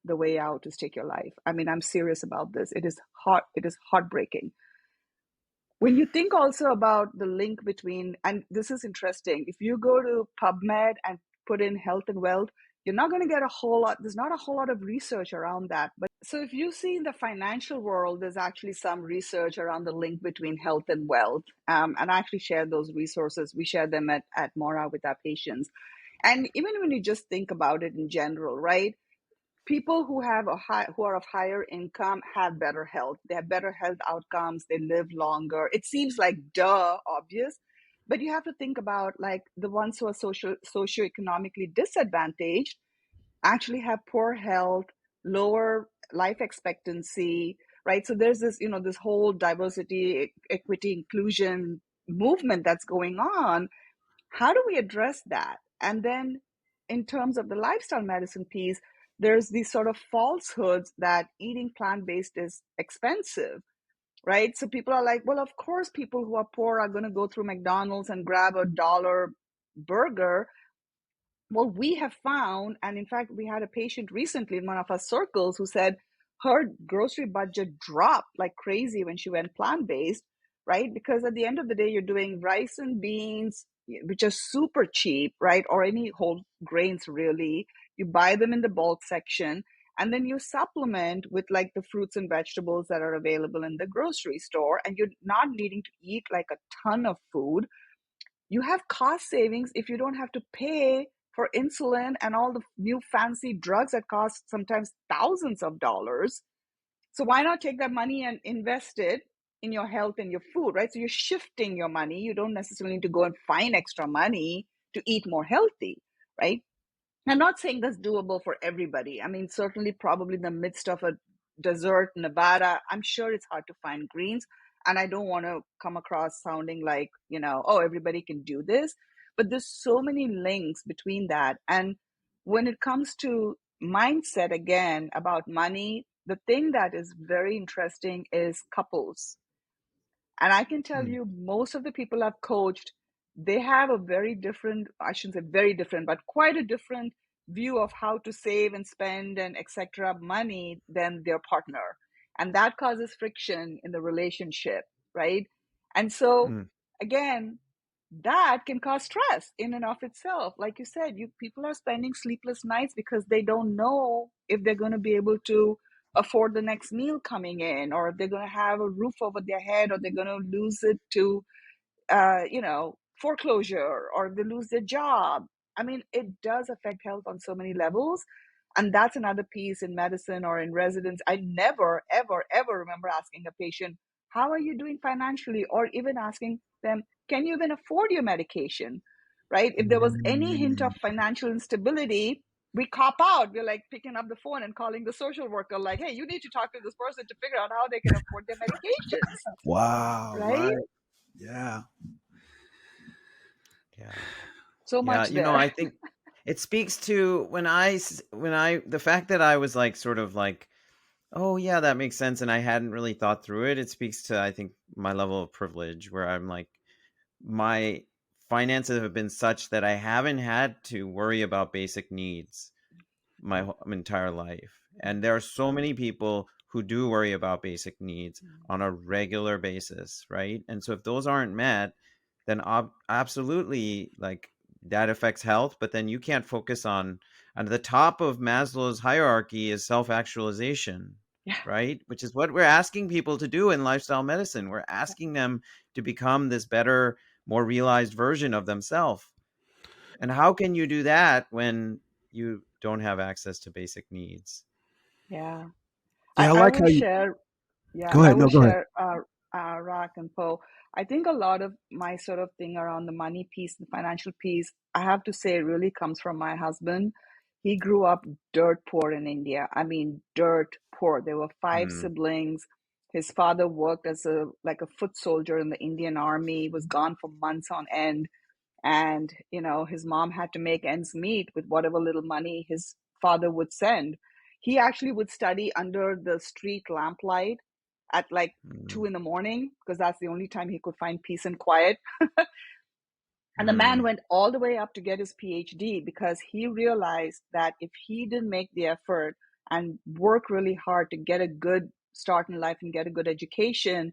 The way out is take your life. I mean, I'm serious about this. It is heartbreaking. When you think also about the link between, and this is interesting, if you go to PubMed and put in health and wealth, you're not going to get a whole lot, there's not a whole lot of research around that. But so if you see in the financial world, there's actually some research around the link between health and wealth. And I actually share those resources. We share them at Mora with our patients. And even when you just think about it in general, right? People who are of higher income have better health. They have better health outcomes. They live longer. It seems like obvious, but you have to think about like the ones who are socioeconomically disadvantaged actually have poor health, lower life expectancy, right? So there's this whole diversity, equity, inclusion movement that's going on. How do we address that? And then in terms of the lifestyle medicine piece, there's these sort of falsehoods that eating plant-based is expensive, right? So people are like, well, of course people who are poor are going to go through McDonald's and grab a dollar burger. Well, we have found, and in fact, we had a patient recently in one of our circles who said her grocery budget dropped like crazy when she went plant based, right? Because at the end of the day, you're doing rice and beans, which are super cheap, right? Or any whole grains, really. You buy them in the bulk section, and then you supplement with like the fruits and vegetables that are available in the grocery store, and you're not needing to eat like a ton of food. You have cost savings if you don't have to pay for insulin and all the new fancy drugs that cost sometimes thousands of dollars. So why not take that money and invest it in your health and your food, right? So you're shifting your money. You don't necessarily need to go and find extra money to eat more healthy, right? I'm not saying that's doable for everybody. I mean, certainly, probably in the midst of a desert Nevada, I'm sure it's hard to find greens. And I don't want to come across sounding like, oh, everybody can do this. But there's so many links between that. And when it comes to mindset, again, about money, the thing that is very interesting is couples. And I can tell Mm. you, most of the people I've coached, they have a very different, I shouldn't say very different, but quite a different view of how to save and spend and etc. money than their partner. And that causes friction in the relationship, right? And so Mm. again, that can cause stress in and of itself. Like you said, people are spending sleepless nights because they don't know if they're going to be able to afford the next meal coming in, or if they're going to have a roof over their head, or they're going to lose it to foreclosure, or they lose their job. I mean, it does affect health on so many levels. And that's another piece in medicine or in residence. I never, ever, ever remember asking a patient, how are you doing financially? Or even asking them, can you even afford your medication? Right? If there was any hint of Mm. financial instability, we cop out. We're like picking up the phone and calling the social worker, like, hey, you need to talk to this person to figure out how they can afford their medications. Wow. Right? Right. Yeah. Yeah. So Yeah, much there. I think it speaks to the fact that I was like sort of like, oh yeah, that makes sense, and I hadn't really thought through it. It speaks to, I think, my level of privilege, where I'm like, my finances have been such that I haven't had to worry about basic needs my entire life. And there are so many people who do worry about basic needs on a regular basis, right? And so if those aren't met, then absolutely, like, that affects health. But then you can't focus on the top of Maslow's hierarchy is self-actualization, Yeah. right? Which is what we're asking people to do in lifestyle medicine. We're asking them to become this better, more realized version of themselves. And how can you do that when you don't have access to basic needs? Yeah. Yeah. I I like will how you share. Yeah, go I ahead. will No, go ahead. share Rak and Po. I think a lot of my sort of thing around the money piece, the financial piece, I have to say, really comes from my husband. He grew up dirt poor in India. I mean, dirt poor. There were five Mm, siblings. His father worked as a foot soldier in the Indian army, was gone for months on end. And his mom had to make ends meet with whatever little money his father would send. He actually would study under the street lamplight at like mm, 2 in the morning, because that's the only time he could find peace and quiet. And the man mm, went all the way up to get his PhD, because he realized that if he didn't make the effort and work really hard to get a good start in life and get a good education,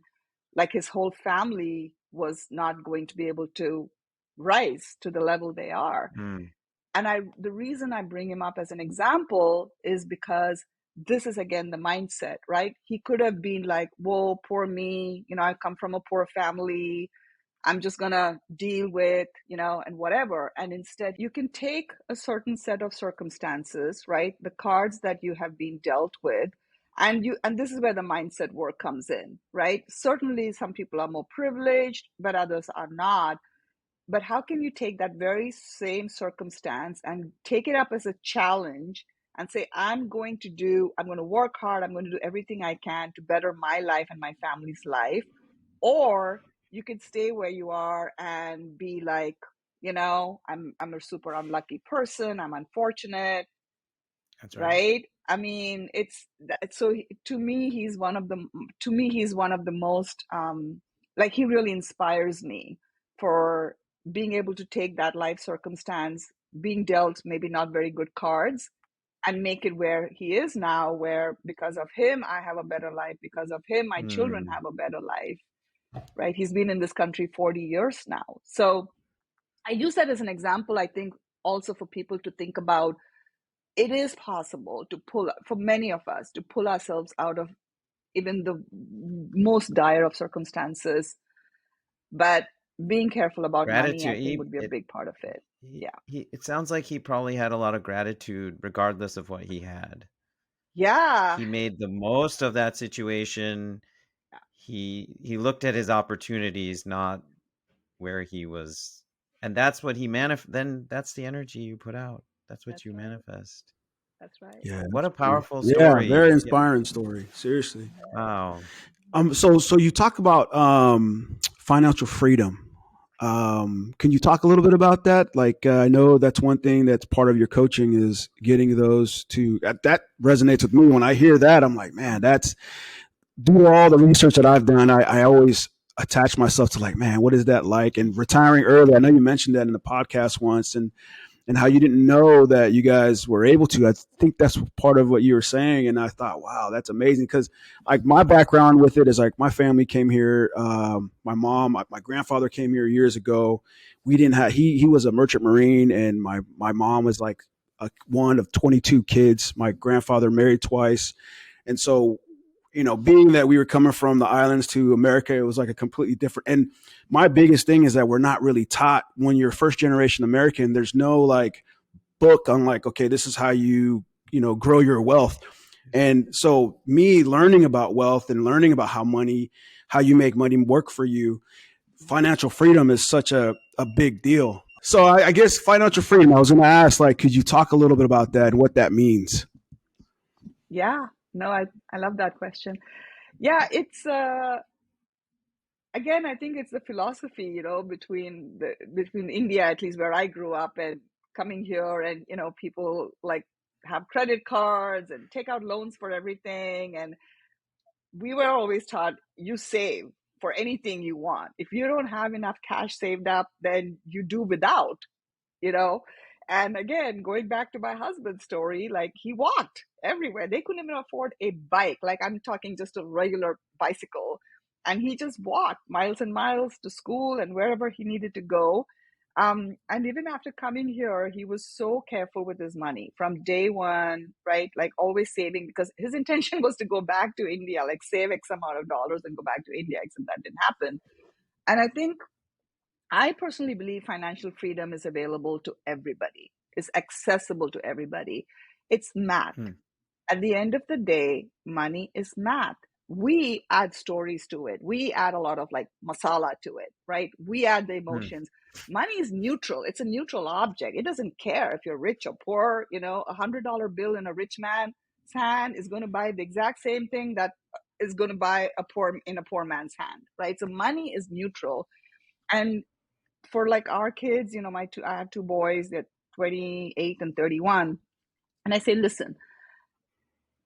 like his whole family was not going to be able to rise to the level they are. mm, And the reason I bring him up as an example is because this is again the mindset, right? He could have been like, whoa, poor me, I come from a poor family, I'm just gonna deal with, and whatever. And instead, you can take a certain set of circumstances, right? The cards that you have been dealt with, and this is where the mindset work comes in, right? Certainly some people are more privileged, but others are not. But how can you take that very same circumstance and take it up as a challenge and say, I'm going to work hard, I'm going to do everything I can to better my life and my family's life? Or you could stay where you are and be like, I'm a super unlucky person, I'm unfortunate, that's right. right? I mean, so to me he's one of the most like, he really inspires me for being able to take that life circumstance, being dealt maybe not very good cards, and make it where he is now, where because of him I have a better life, because of him my children Mm, have a better life, right? He's been in this country 40 years now. So I use that as an example, I think, also for people to think about. It is possible to for many of us, to pull ourselves out of even the most dire of circumstances. But being careful about money, I gratitude. think, would be a big part of it. Yeah. It sounds like he probably had a lot of gratitude, regardless of what he had. Yeah. He made the most of that situation. He looked at his opportunities, not where he was, and that's what he then that's the energy you put out. That's what That's you right. manifest. That's right. Yeah. What That's a pretty, powerful yeah. Very story. Yeah. inspiring story. Seriously. Wow. So you talk about financial freedom. Can you talk a little bit about that? Like, I know that's one thing that's part of your coaching is getting those to that resonates with me. When I hear that, I'm like, man, that's due to all the research that I've done. I always attach myself to like, man, what is that like? And retiring early. I know you mentioned that in the podcast once, and how you didn't know that you guys were able to. I think that's part of what you were saying, and I thought, wow, that's amazing. Because like my background with it is like my family came here. My mom, my grandfather came here years ago. We didn't have he was a merchant marine, and my mom was like one of 22 kids. My grandfather married twice, and so being that we were coming from the islands to America, it was like a completely different. And my biggest thing is that we're not really taught when you're first generation American. There's no like book on like, okay, this is how grow your wealth. And so me learning about wealth and learning about how you make money work for you, financial freedom is such a big deal. So I guess financial freedom, I was going to ask, like, could you talk a little bit about that and what that means? Yeah, no, I love that question. Yeah, it's again, I think it's the philosophy, between India, at least where I grew up, and coming here, and people like have credit cards and take out loans for everything, and we were always taught you save for anything you want. If you don't have enough cash saved up, then you do without, you know. And again, going back to my husband's story, like he walked everywhere. They couldn't even afford a bike. Like I'm talking just a regular bicycle. And he just walked miles and miles to school and wherever he needed to go. And even after coming here, he was so careful with his money from day one, right? Like always saving, because his intention was to go back to India, like save X amount of dollars and go back to India, except that didn't happen. And I personally believe financial freedom is available to everybody, is accessible to everybody. It's math. Hmm. At the end of the day, money is math. We add stories to it. We add a lot of like masala to it, right? We add the Hmm. emotions. Money is neutral. It's a neutral object. It doesn't care if you're rich or poor. $100 bill in a rich man's hand is going to buy the exact same thing that is going to buy in a poor man's hand, right? So money is neutral. And for like our kids, I have two boys, they're 28 and 31. And I say, listen,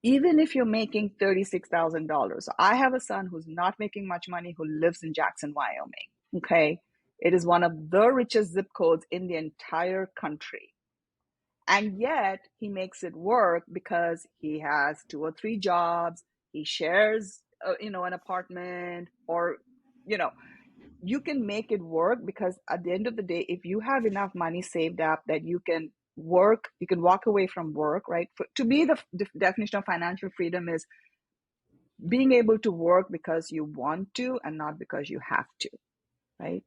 even if you're making $36,000, I have a son who's not making much money who lives in Jackson, Wyoming. Okay. It is one of the richest zip codes in the entire country. And yet he makes it work because he has two or three jobs. He shares, an apartment, or, you know, you can make it work because at the end of the day, if you have enough money saved up that you can work, you can walk away from work, right? To me, the definition of financial freedom is being able to work because you want to and not because you have to, right?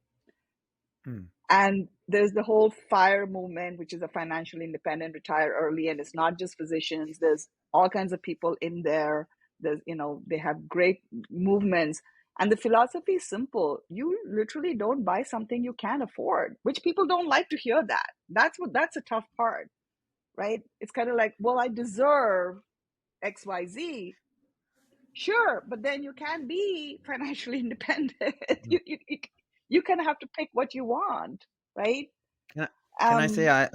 Hmm. And there's the whole FIRE movement, which is a financially independent, retire early. And it's not just physicians, there's all kinds of people in there. They have great movements. And the philosophy is simple. You literally don't buy something you can't afford, which people don't like to hear that. That's a tough part, right? It's kind of like, well, I deserve XYZ. Sure, but then you can't be financially independent. Hmm. You kind of have to pick what you want, right? Can I, can I say Um, I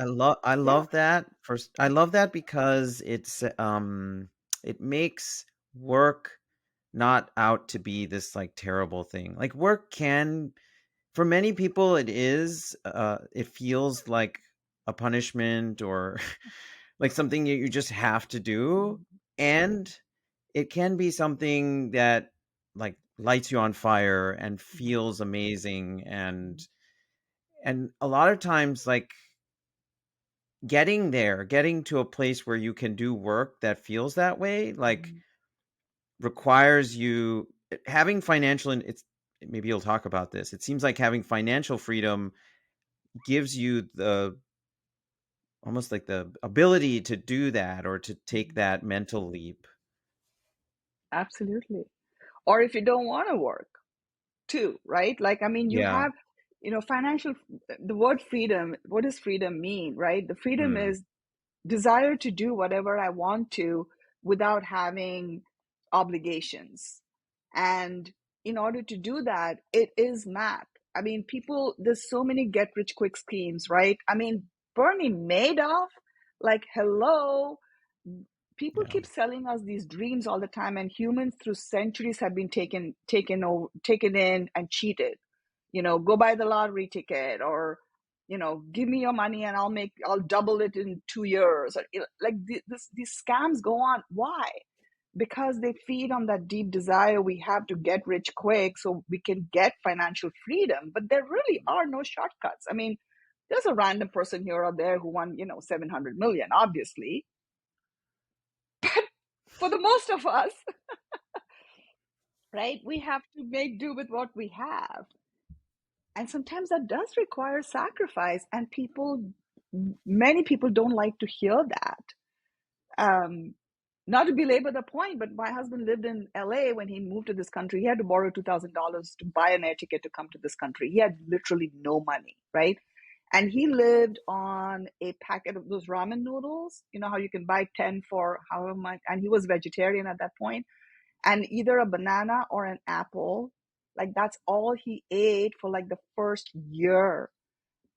yeah, love that first. I love that because it makes work not out to be this like terrible thing. Like work can, for many people, it is. It feels like a punishment or like something you just have to do, and it can be something that like lights you on fire and feels amazing, and a lot of times like getting to a place where you can do work that feels that way, like requires you having financial, and it's maybe you'll talk about this. It seems like having financial freedom gives you the almost like the ability to do that or to take that mental leap. absolutely. Or if you don't want to work too, right? Like, I mean, you Yeah. have, financial, the word freedom, what does freedom mean, right? The freedom Hmm. is desire to do whatever I want to without having obligations. And in order to do that, it is math. I mean, there's so many get rich quick schemes, right? I mean, Bernie Madoff, like, hello, people Yeah. keep selling us these dreams all the time, and humans through centuries have been taken in and cheated. Go buy the lottery ticket, or give me your money and I'll double it in 2 years. Like these scams go on. Why? Because they feed on that deep desire we have to get rich quick so we can get financial freedom. But there really are no shortcuts. I mean, there's a random person here or there who won 700 million, obviously. For the most of us, right, we have to make do with what we have. And sometimes that does require sacrifice, and many people don't like to hear that. Not to belabor the point, but my husband lived in LA. When he moved to this country, he had to borrow $2,000 to buy an air ticket to come to this country. He had literally no money, right? And he lived on a packet of those ramen noodles. You know how you can buy 10 for however much, and he was vegetarian at that point, and either a banana or an apple. Like, that's all he ate for like the first year.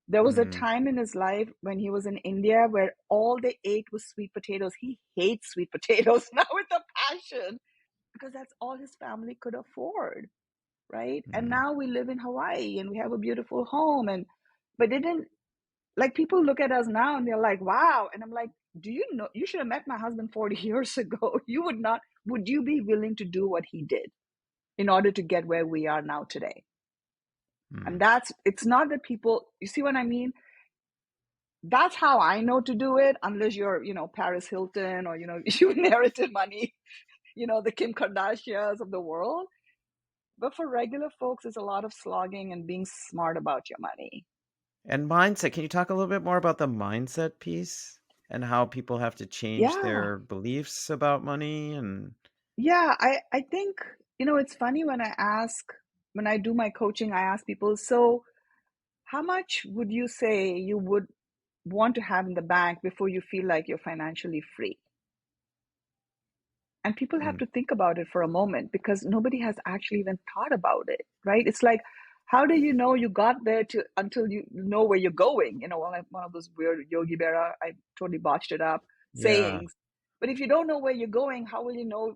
There was a Mm. time in his life when he was in India where all they ate was sweet potatoes. He hates sweet potatoes now with a passion, because that's all his family could afford, right? And Mm. now we live in Hawaii and we have a beautiful home, but it didn't, like, people look at us now and they're like, wow. And I'm like, do you know, you should have met my husband 40 years ago. Would you be willing to do what he did in order to get where we are now today? And Mm. it's not that people, you see what I mean? That's how I know to do it, unless you're, Paris Hilton, or, you inherited money, the Kim Kardashians of the world. But for regular folks, it's a lot of slogging and being smart about your money. And mindset. Can you talk a little bit more about the mindset piece and how people have to change Yeah. their beliefs about money? And Yeah. I think, it's funny when I do my coaching, I ask people, so how much would you say you would want to have in the bank before you feel like you're financially free? And people have mm, to think about it for a moment, because nobody has actually even thought about it, right? It's like, how do you know you got there until you know where you're going? One of those weird Yogi Berra, I totally botched it up, yeah, sayings. But if you don't know where you're going, how will you know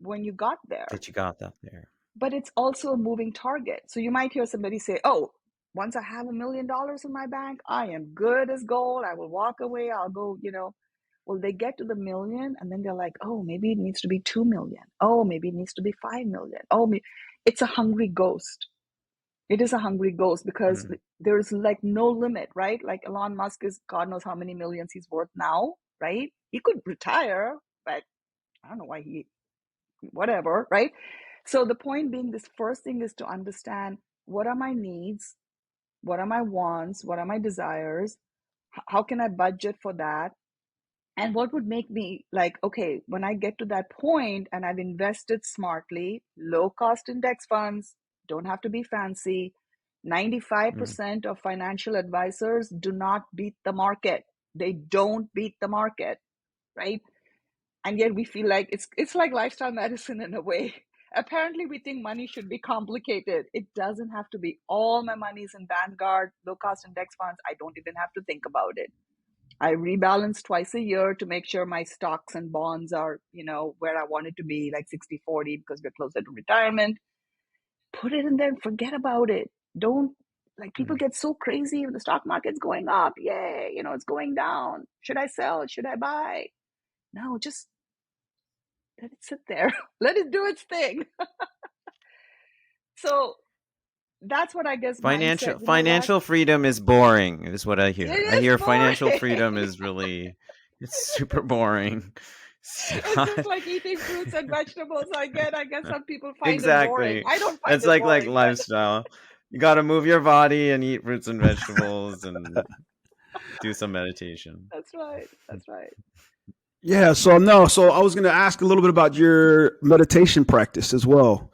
when you got there? that you got that there. But it's also a moving target. So you might hear somebody say, oh, once I have $1 million in my bank, I am good as gold. I will walk away. I'll go, Well, they get to the million and then they're like, oh, maybe it needs to be 2 million. Oh, maybe it needs to be 5 million. Oh, it's a hungry ghost. It is a hungry ghost, because Mm. there's like no limit, right? Like Elon Musk is God knows how many millions he's worth now, right? He could retire, but I don't know why whatever, right? So the point being, this first thing is to understand, what are my needs? What are my wants? What are my desires? How can I budget for that? And what would make me like, okay, when I get to that point and I've invested smartly, low cost index funds, don't have to be fancy. Mm. 95% of financial advisors do not beat the market. They don't beat the market, right? And yet we feel like it's like lifestyle medicine in a way. Apparently we think money should be complicated. It doesn't have to be. All my money is in Vanguard, low cost index funds. I don't even have to think about it. I rebalance twice a year to make sure my stocks and bonds are, where I want it to be, like 60-40, because we're closer to retirement. Put it in there and forget about it. Don't, like, people Mm. get so crazy when the stock market's going up. Yay, it's going down. Should I sell? Should I buy? No, just let it sit there. Let it do its thing. So that's what I guess mindset, Rak. Financial freedom is boring, is what I It hear. I is hear financial freedom boring. is really, it's super boring. It's just like eating fruits and vegetables. I guess some people find it boring. Exactly. I don't find It's it like boring, but lifestyle. You got to move your body and eat fruits and vegetables and do some meditation. that's right. That's right. Yeah. So no. So I was going to ask a little bit about your meditation practice as well.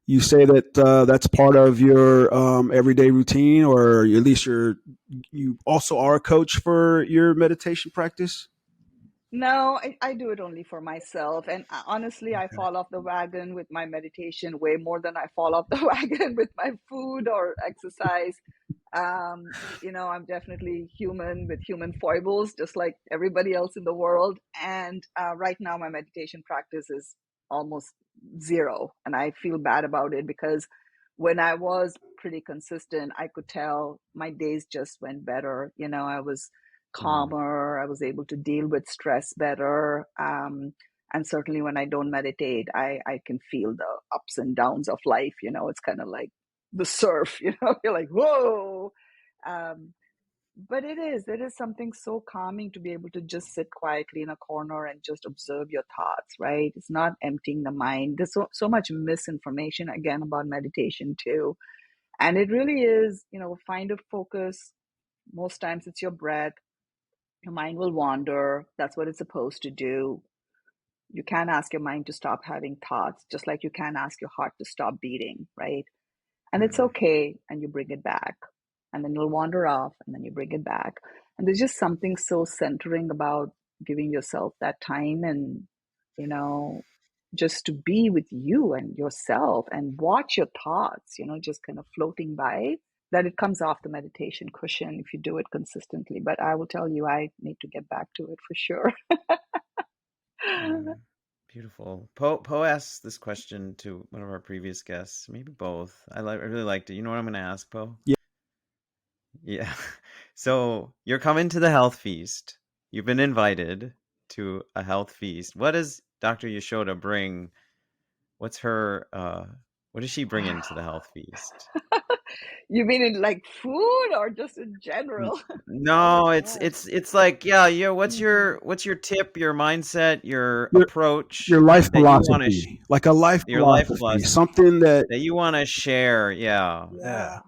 You say that that's part of your everyday routine, or at least you also are a coach for your meditation practice. No, I do it only for myself. And honestly, I Okay. fall off the wagon with my meditation way more than I fall off the wagon with my food or exercise. I'm definitely human with human foibles, just like everybody else in the world. And right now, my meditation practice is almost zero. And I feel bad about it because when I was pretty consistent, I could tell my days just went better. I was Mm, calmer, I was able to deal with stress better. And certainly when I don't meditate, I can feel the ups and downs of life. It's kind of like the surf, you're like, whoa. Um, but it is something so calming to be able to just sit quietly in a corner and just observe your thoughts, right? It's not emptying the mind. There's so much misinformation again about meditation too. And it really is, find a focus. Most times it's your breath. Your mind will wander. That's what it's supposed to do. You can't ask your mind to stop having thoughts, just like you can't ask your heart to stop beating, right? And it's mm, okay, and you bring it back, and then you'll wander off, and then you bring it back. And there's just something so centering about giving yourself that time, and you know just to be with you and yourself and watch your thoughts, just kind of floating by, that it comes off the meditation cushion if you do it consistently. But I will tell you, I need to get back to it for sure. mm. Beautiful. Poe asked this question to one of our previous guests, maybe both. I really liked it. You know what I'm going to ask, Poe? Yeah. Yeah. So you're coming to the health feast. You've been invited to a health feast. What does Dr. Yashoda bring? What's her what does she bring into the health feast? You mean in like food or just in N- general? Oh my No, it's God. it's it's like, yeah, Mm. what's your tip, your mindset, your Your approach your life that you want to philosophy, like a life your life philosophy, philosophy something that that you want to share. Yeah. yeah. Yeah.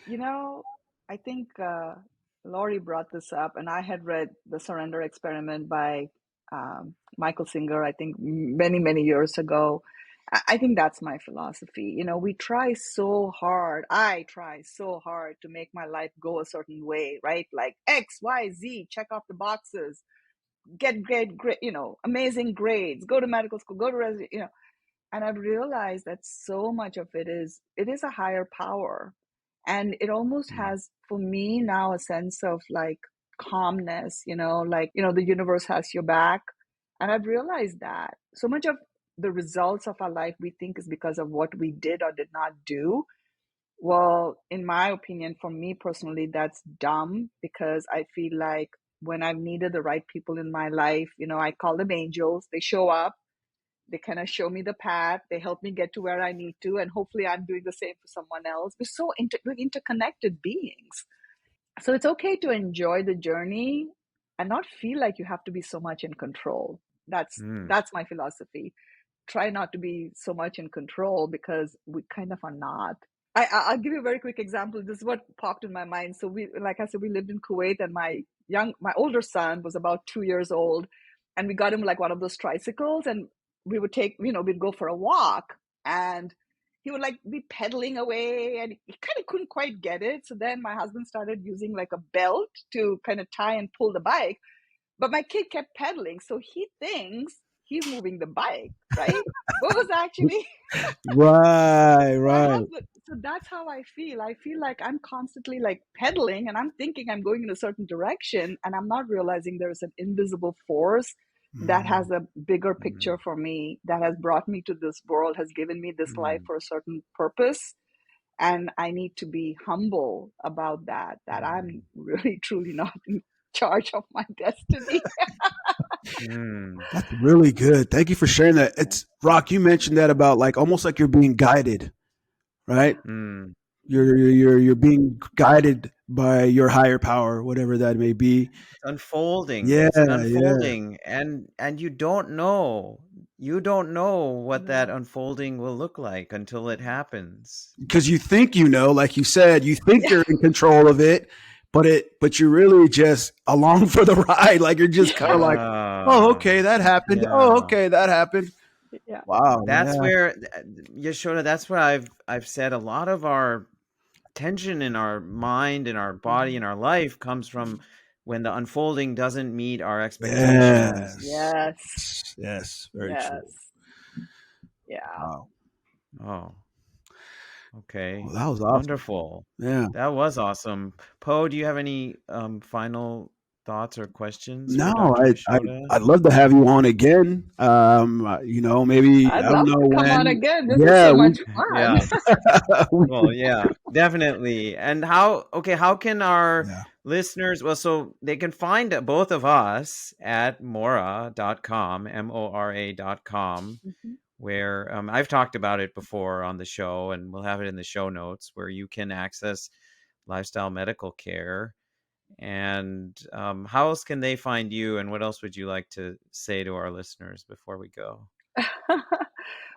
You know, I think Laurie brought this up, and I had read The Surrender Experiment by Michael Singer, I think many, many years ago. I think that's my philosophy. We try so hard. I try so hard to make my life go a certain way, right? Like X, Y, Z, check off the boxes, get great, amazing grades, go to medical school, go to residency. And I've realized that so much of it is a higher power. And it almost Mm, has, for me now, a sense of like calmness, like, the universe has your back. And I've realized that so much of the results of our life we think is because of what we did or did not do. Well, in my opinion, for me personally, that's dumb, because I feel like when I've needed the right people in my life, I call them angels. They show up, they kind of show me the path, they help me get to where I need to, and hopefully I'm doing the same for someone else. We're interconnected beings, so it's okay to enjoy the journey and not feel like you have to be so much in control. that's mm, that's my philosophy. Try not to be so much in control, because we kind of are not. I'll give you a very quick example. This is what popped in my mind. So like I said, we lived in Kuwait, and my older son was about 2 years old, and we got him like one of those tricycles, and we would we'd go for a walk, and he would like be pedaling away, and he kind of couldn't quite get it. So then my husband started using like a belt to kind of tie and pull the bike, but my kid kept pedaling, so he thinks he's moving the bike, right? What was actually Right, my right. husband. So that's how I feel. I feel like I'm constantly like pedaling, and I'm thinking I'm going in a certain direction, and I'm not realizing there's an invisible force that Mm, has a bigger mm, picture for me, that has brought me to this world, has given me this life mm, for a certain purpose. And I need to be humble about that mm, I'm really truly not in charge of my destiny. mm, that's really good. Thank you for sharing that. Yeah. It's Rock. You mentioned that about like almost like you're being guided, right? mm. You're being guided by your higher power, whatever that may be. It's unfolding. Yeah, It's an yeah, unfolding, and you don't know. You don't know what that Yeah. unfolding will look like until it happens. because you think like you said, you think Yeah. you're in control of it, but you're really just along for the ride. Like you're just kind of like, oh, Yeah. okay, that happened. Oh, Yeah. okay, that happened. Yeah. Wow, That's yeah, where Yashoda, that's what I've said. A lot of our tension in our mind, in our body, in Mhm. our life comes from when the unfolding doesn't meet our expectations. yes, Yes. yes, very true. Yes. Yeah. Wow. Oh. Okay. Well, that was awesome. Wonderful. Yeah. That was awesome. Poe, do you have any final thoughts or questions for No, Dr. I'd Yashoda? love to have you on again. Maybe I'd I don't love know to come on when. again. This is Yeah, so much fun. Yeah. we Well, yeah, definitely. And how can our yeah. listeners, well, so they can find both of us at Mora.com, Mora.com, Mhm. where I've talked about it before on the show, and we'll have it in the show notes, where you can access lifestyle medical care. And how else can they find you? And what else would you like to say to our listeners before we go?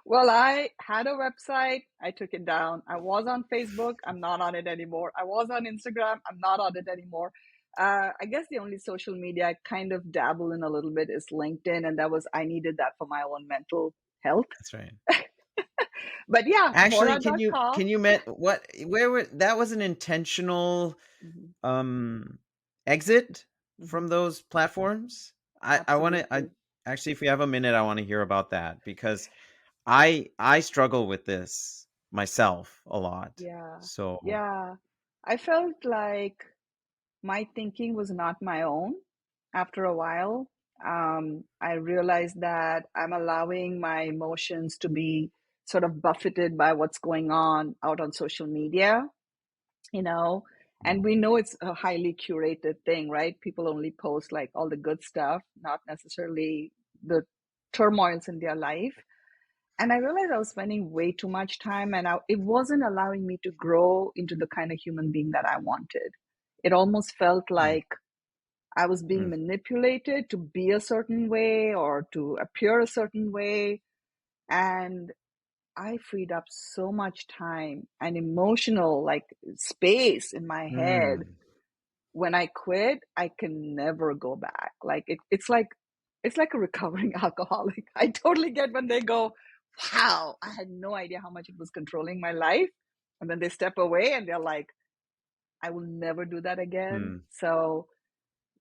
Well, I had a website. I took it down. I was on Facebook. I'm not on it anymore. I was on Instagram. I'm not on it anymore. I guess the only social media I kind of dabble in a little bit is LinkedIn, and I needed that for my own mental health. That's right. But yeah, Actually, Mora.com. can you met what where were that was an intentional Mhm, um exit mhm. from those platforms? I want to I Absolutely. actually, if you have a minute, I want to hear about that, because I struggle with this myself a lot. Yeah. So, Yeah. I felt like my thinking was not my own after a while. I realized that I'm allowing my emotions to be sort of buffeted by what's going on out on social media, you know, and we know it's a highly curated thing, right? People only post like all the good stuff, not necessarily the turmoils in their life. And I realized I was spending way too much time, and it wasn't allowing me to grow into the kind of human being that I wanted. It almost felt mm, like I was being mm, manipulated to be a certain way or to appear a certain way. And I freed up so much time and emotional like space in my head. mm, When I quit, I can never go back. Like it's like a recovering alcoholic. I totally get when they go, "Wow, I had no idea how much it was controlling my life." And then they step away and they're like, "I will never do that again." mm. So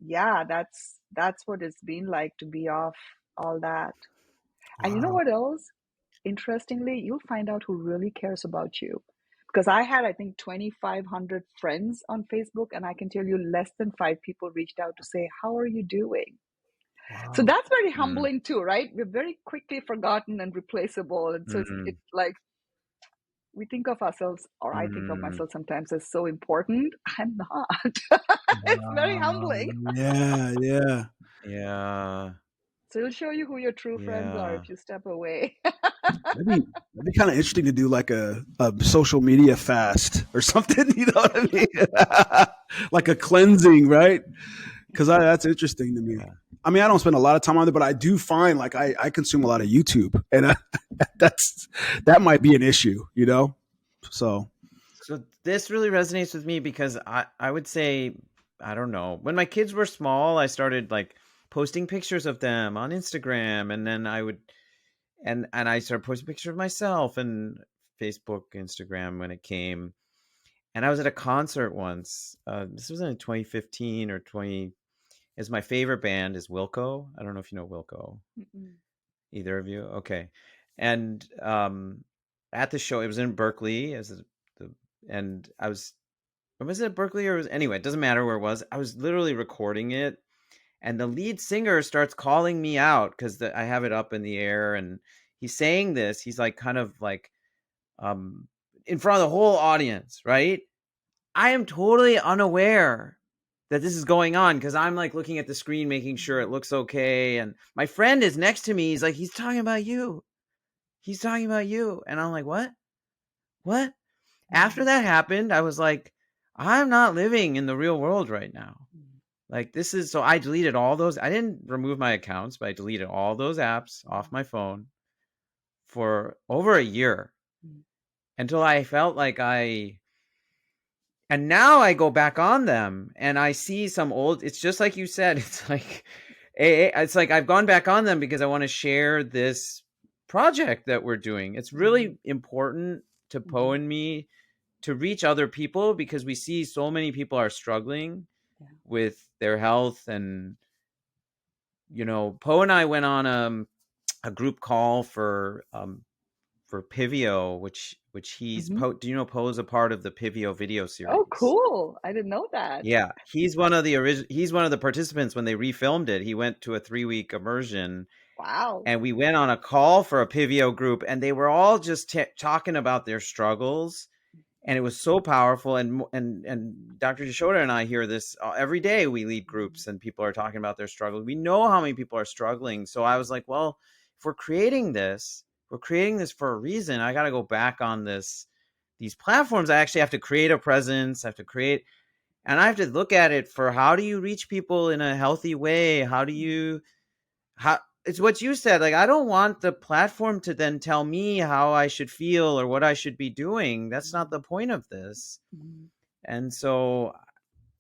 yeah, that's what it's been like to be off all that. And you know Wow. what else? Interestingly, you'll find out who really cares about you. Because I had, I think, 2,500 friends on Facebook, and I can tell you less than five people reached out to say, "How are you doing?" So Wow. that's very Mm, humbling too, right? We're very quickly forgotten and replaceable. And so mm, it's like we think of ourselves, or I think of mm. myself sometimes as so important. I'm not. It's very Wow. humbling. Yeah, yeah. Yeah. So it'll show you who your true friends are Yeah. if you step away. That'd be kind of interesting to do like a social media fast or something. You know what I mean? Like a cleansing, right? Because that's interesting to me. Yeah. I mean, I don't spend a lot of time on it, but I do find like I consume a lot of YouTube, and that's that might be an issue, you know. So So this really resonates with me, because I would say, I don't know, when my kids were small, I started like posting pictures of them on Instagram, and then I started posting pictures of myself, and Facebook, Instagram when it came. And I was at a concert once. This was in 2015 or 20. Is my favorite band is Wilco. I don't know if you know Wilco. Mm-mm. Either of you? Okay. And at the show, it was in Berkeley, and I was it at Berkeley, or anyway, it doesn't matter where it was. I was literally recording it, and the lead singer starts calling me out, because I have it up in the air, and he's saying this. He's like kind of like um in front of the whole audience, right? I am totally unaware that this is going on, because I'm like looking at the screen, making sure it looks okay. And my friend is next to me. He's like, he's talking about you. He's talking about you. And I'm like, what? What? After that happened, I was like, I'm not living in the real world right now. Like, this is so I deleted all those. I didn't remove my accounts, but I deleted all those apps off my phone for over a year, until I felt like and now I go back on them and I see some old, it's just like you said, it's like I've gone back on them because I want to share this project that we're doing. It's Mm-hmm. really important to Poe Mm-hmm. and me to reach other people, because we see so many people are struggling Yeah. with their health. And Poe and I went on a group call for Pivio, which Hmm. do you know Poe's a part of the Pivio video Oh, series? cool. I didn't know that. Yeah, he's one of the participants when they refilmed it. He went to a 3-week immersion, Wow. and we went on a call for a Pivio group, and they were all just talking about their struggles, and it was so powerful. And Dr. Yashoda and I hear this every day. We lead groups, and people are talking about their struggles. We know how many people are struggling. So I was like, well, if we're creating this for a reason. I got to go back on these platforms. I actually have to create a presence. I have to create, and I have to look at it for how do you reach people in a healthy way? How it's what you said. Like, I don't want the platform to then tell me how I should feel or what I should be doing. That's not the point of this. Mhm. And so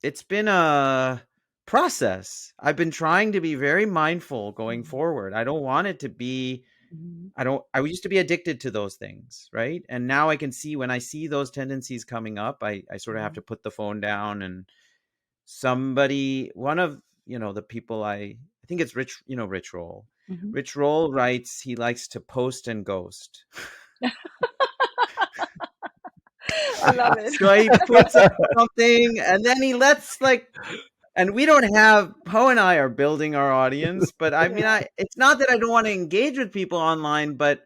it's been a process. I've been trying to be very mindful going Mhm. forward. I don't want it to be, Mhm. I used to be addicted to those things, right? And now I can see when I see those tendencies coming up, I sort of have to put the phone down. And one of, the people I think it's Rich Roll. Mhm. Rich Roll writes he likes to post and ghost. I love it. So he puts up something and then he lets, like, and we don't have Poe and I are building our audience, but I mean, Yeah. it's not that I don't want to engage with people online, but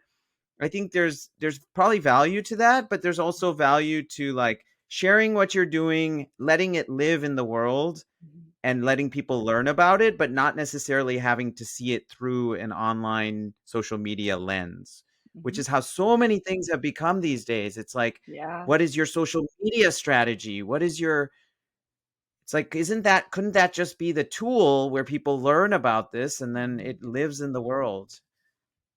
I think there's probably value to that, but there's also value to, like, sharing what you're doing, letting it live in the world, Mhm. and letting people learn about it, but not necessarily having to see it through an online social media lens, which Mhm. is how so many things have become these days. It's like, Yeah. what is your social media strategy? It's like, couldn't that just be the tool where people learn about this and then Mhm. it lives in the world?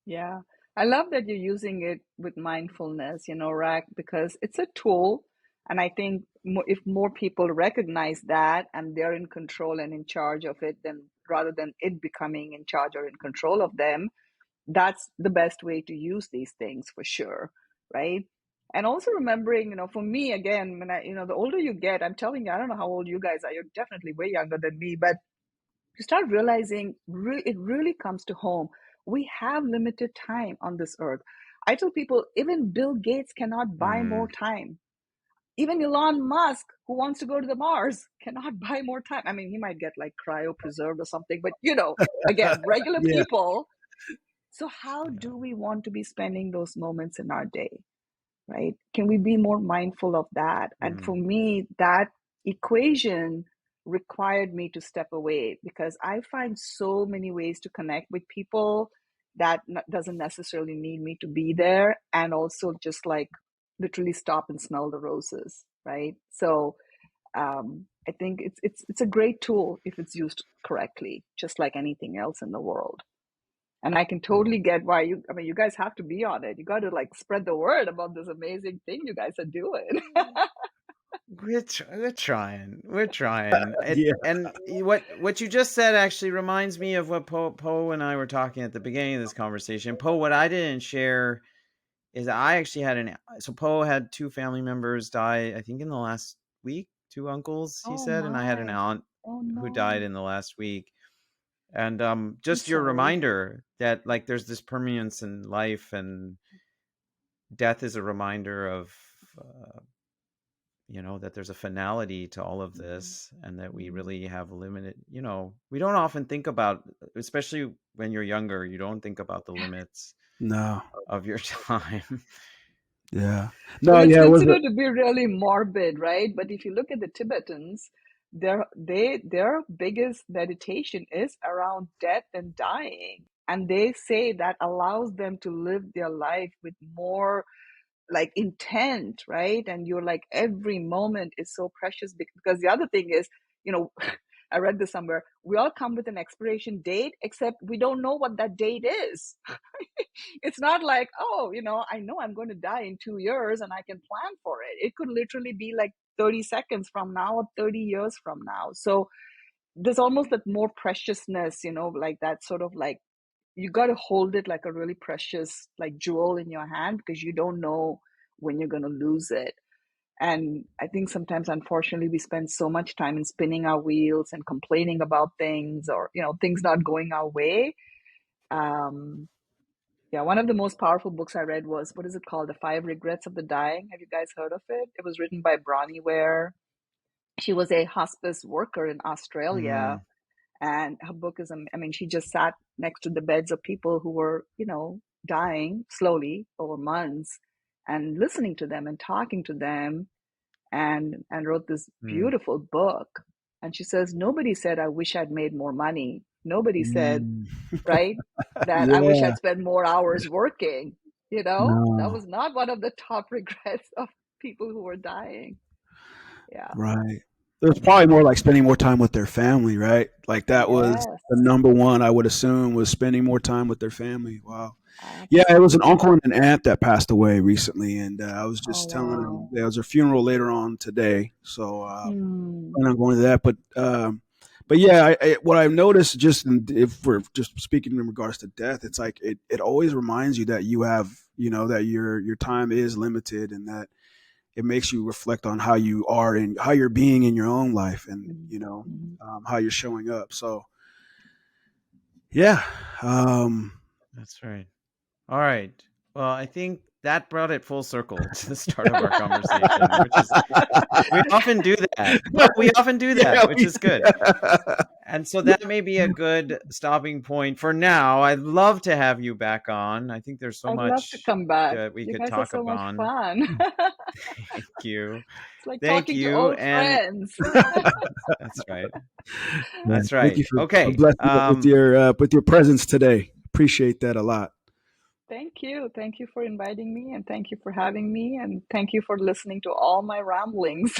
Yeah. I love that you're using it with mindfulness, Rak, because it's a tool. And I think if more people recognize that and they're in control and in charge of it, then rather than it becoming in charge or in control of them, that's the best way to use these things for sure, right? And also remembering, for me, again, when the older you get, I'm telling you, I don't know how old you guys are. You're definitely way younger than me, but you start realizing it really comes to home. We have limited time on this earth. I tell people, even Bill Gates cannot buy more Mm. time. Even Elon Musk, who wants to go to the Mars, cannot buy more time. I mean, he might get like cryo preserved or something, but again, regular Yeah. people. So, how Yeah. do we want to be spending those moments in our day, right? Can we be more mindful of that? And for Mm. me, that equation required me to step away because I find so many ways to connect with people that doesn't necessarily need me to be there, and also just like literally stop and smell the roses, right? So I think it's a great tool if it's used correctly, just like anything else in the world. And I can totally Mm. get why you guys have to be on it. You got to like spread the word about this amazing thing you guys are doing. We're trying. We're trying. Yeah. What you just said actually reminds me of what Poe and I were talking at the beginning of this conversation. Poe, what I didn't share is I actually had so Poe had two family members die, I think, in the last week, two uncles, he Oh said, and I had an my. aunt Oh who died no. in the last week. And I'm just your sorry. reminder that, like, there's this permanence in life, and death is a reminder of uh, that there's a finality to all of Mhm. this, and that we Mhm. really have limited, we don't often think about, especially when you're younger, you don't think about the limits No. of your time. Yeah. Well, No. it's Yeah. It was. considered to be really morbid, right? But if you look at the Tibetans, their biggest meditation is around death and dying. And they say that allows them to live their life with more like intent, right? And you're like every moment is so precious because the other thing is, you know, I read this somewhere. We all come with an expiration date, except we don't know what that date is. It's not like, oh, I know I'm going to die in 2 years and I can plan for it. It could literally be like 30 seconds from now or 30 years from now. So there's almost that more preciousness, like that sort of like you got to hold it like a really precious like jewel in your hand because you don't know when you're going to lose it. And I think sometimes unfortunately we spend so much time in spinning our wheels and complaining about things or things not going our way. um Yeah, one of the most powerful books I read was, what is it called? The Five Regrets of the Dying. Have you guys heard of it? It was written by Bronnie Ware. She was a hospice worker in Australia, Mm, and her book is, I mean, she just sat next to the beds of people who were, dying slowly over months and listening to them and talking to them, and wrote this mm, beautiful book. And she says, nobody said, I wish I'd made more money. Nobody said, Mm. right, that I wish Yeah. I'd spent more hours working. That No. was not one of the top regrets of people who were dying. Yeah. Right. There's probably more like spending more time with their family, right? Like that was Yes, the number one I would assume was spending more time with their family. Wow. Yeah, it was an absolutely. uncle and an aunt that passed away recently, and I was Oh, just telling them wow. there was a funeral later on today, so Hmm. plan on going to that. But yeah, what I've noticed just if we're just speaking in regards to death, it's like it always reminds you that you have that your time is limited, and that it makes you reflect on how you are and how you're being in your own life, and Mm-hmm. how you're showing up. So yeah, um, that's right. All right. Well, I think that brought it full circle to the start of our conversation, which is we often do that. Well, we often do yeah, that, which is good. And so that may be a good stopping point for now. I'd love to have you back on. I think there's so I'd love to much come back. that we You could guys are talk so much about. fun. Thank you. It's like Thank talking to you. old And friends. that's right. Man, That's thank you right. for Okay. blessing us with your presence today. Appreciate that a lot. Thank you. Thank you for inviting me, and thank you for having me, and thank you for listening to all my ramblings.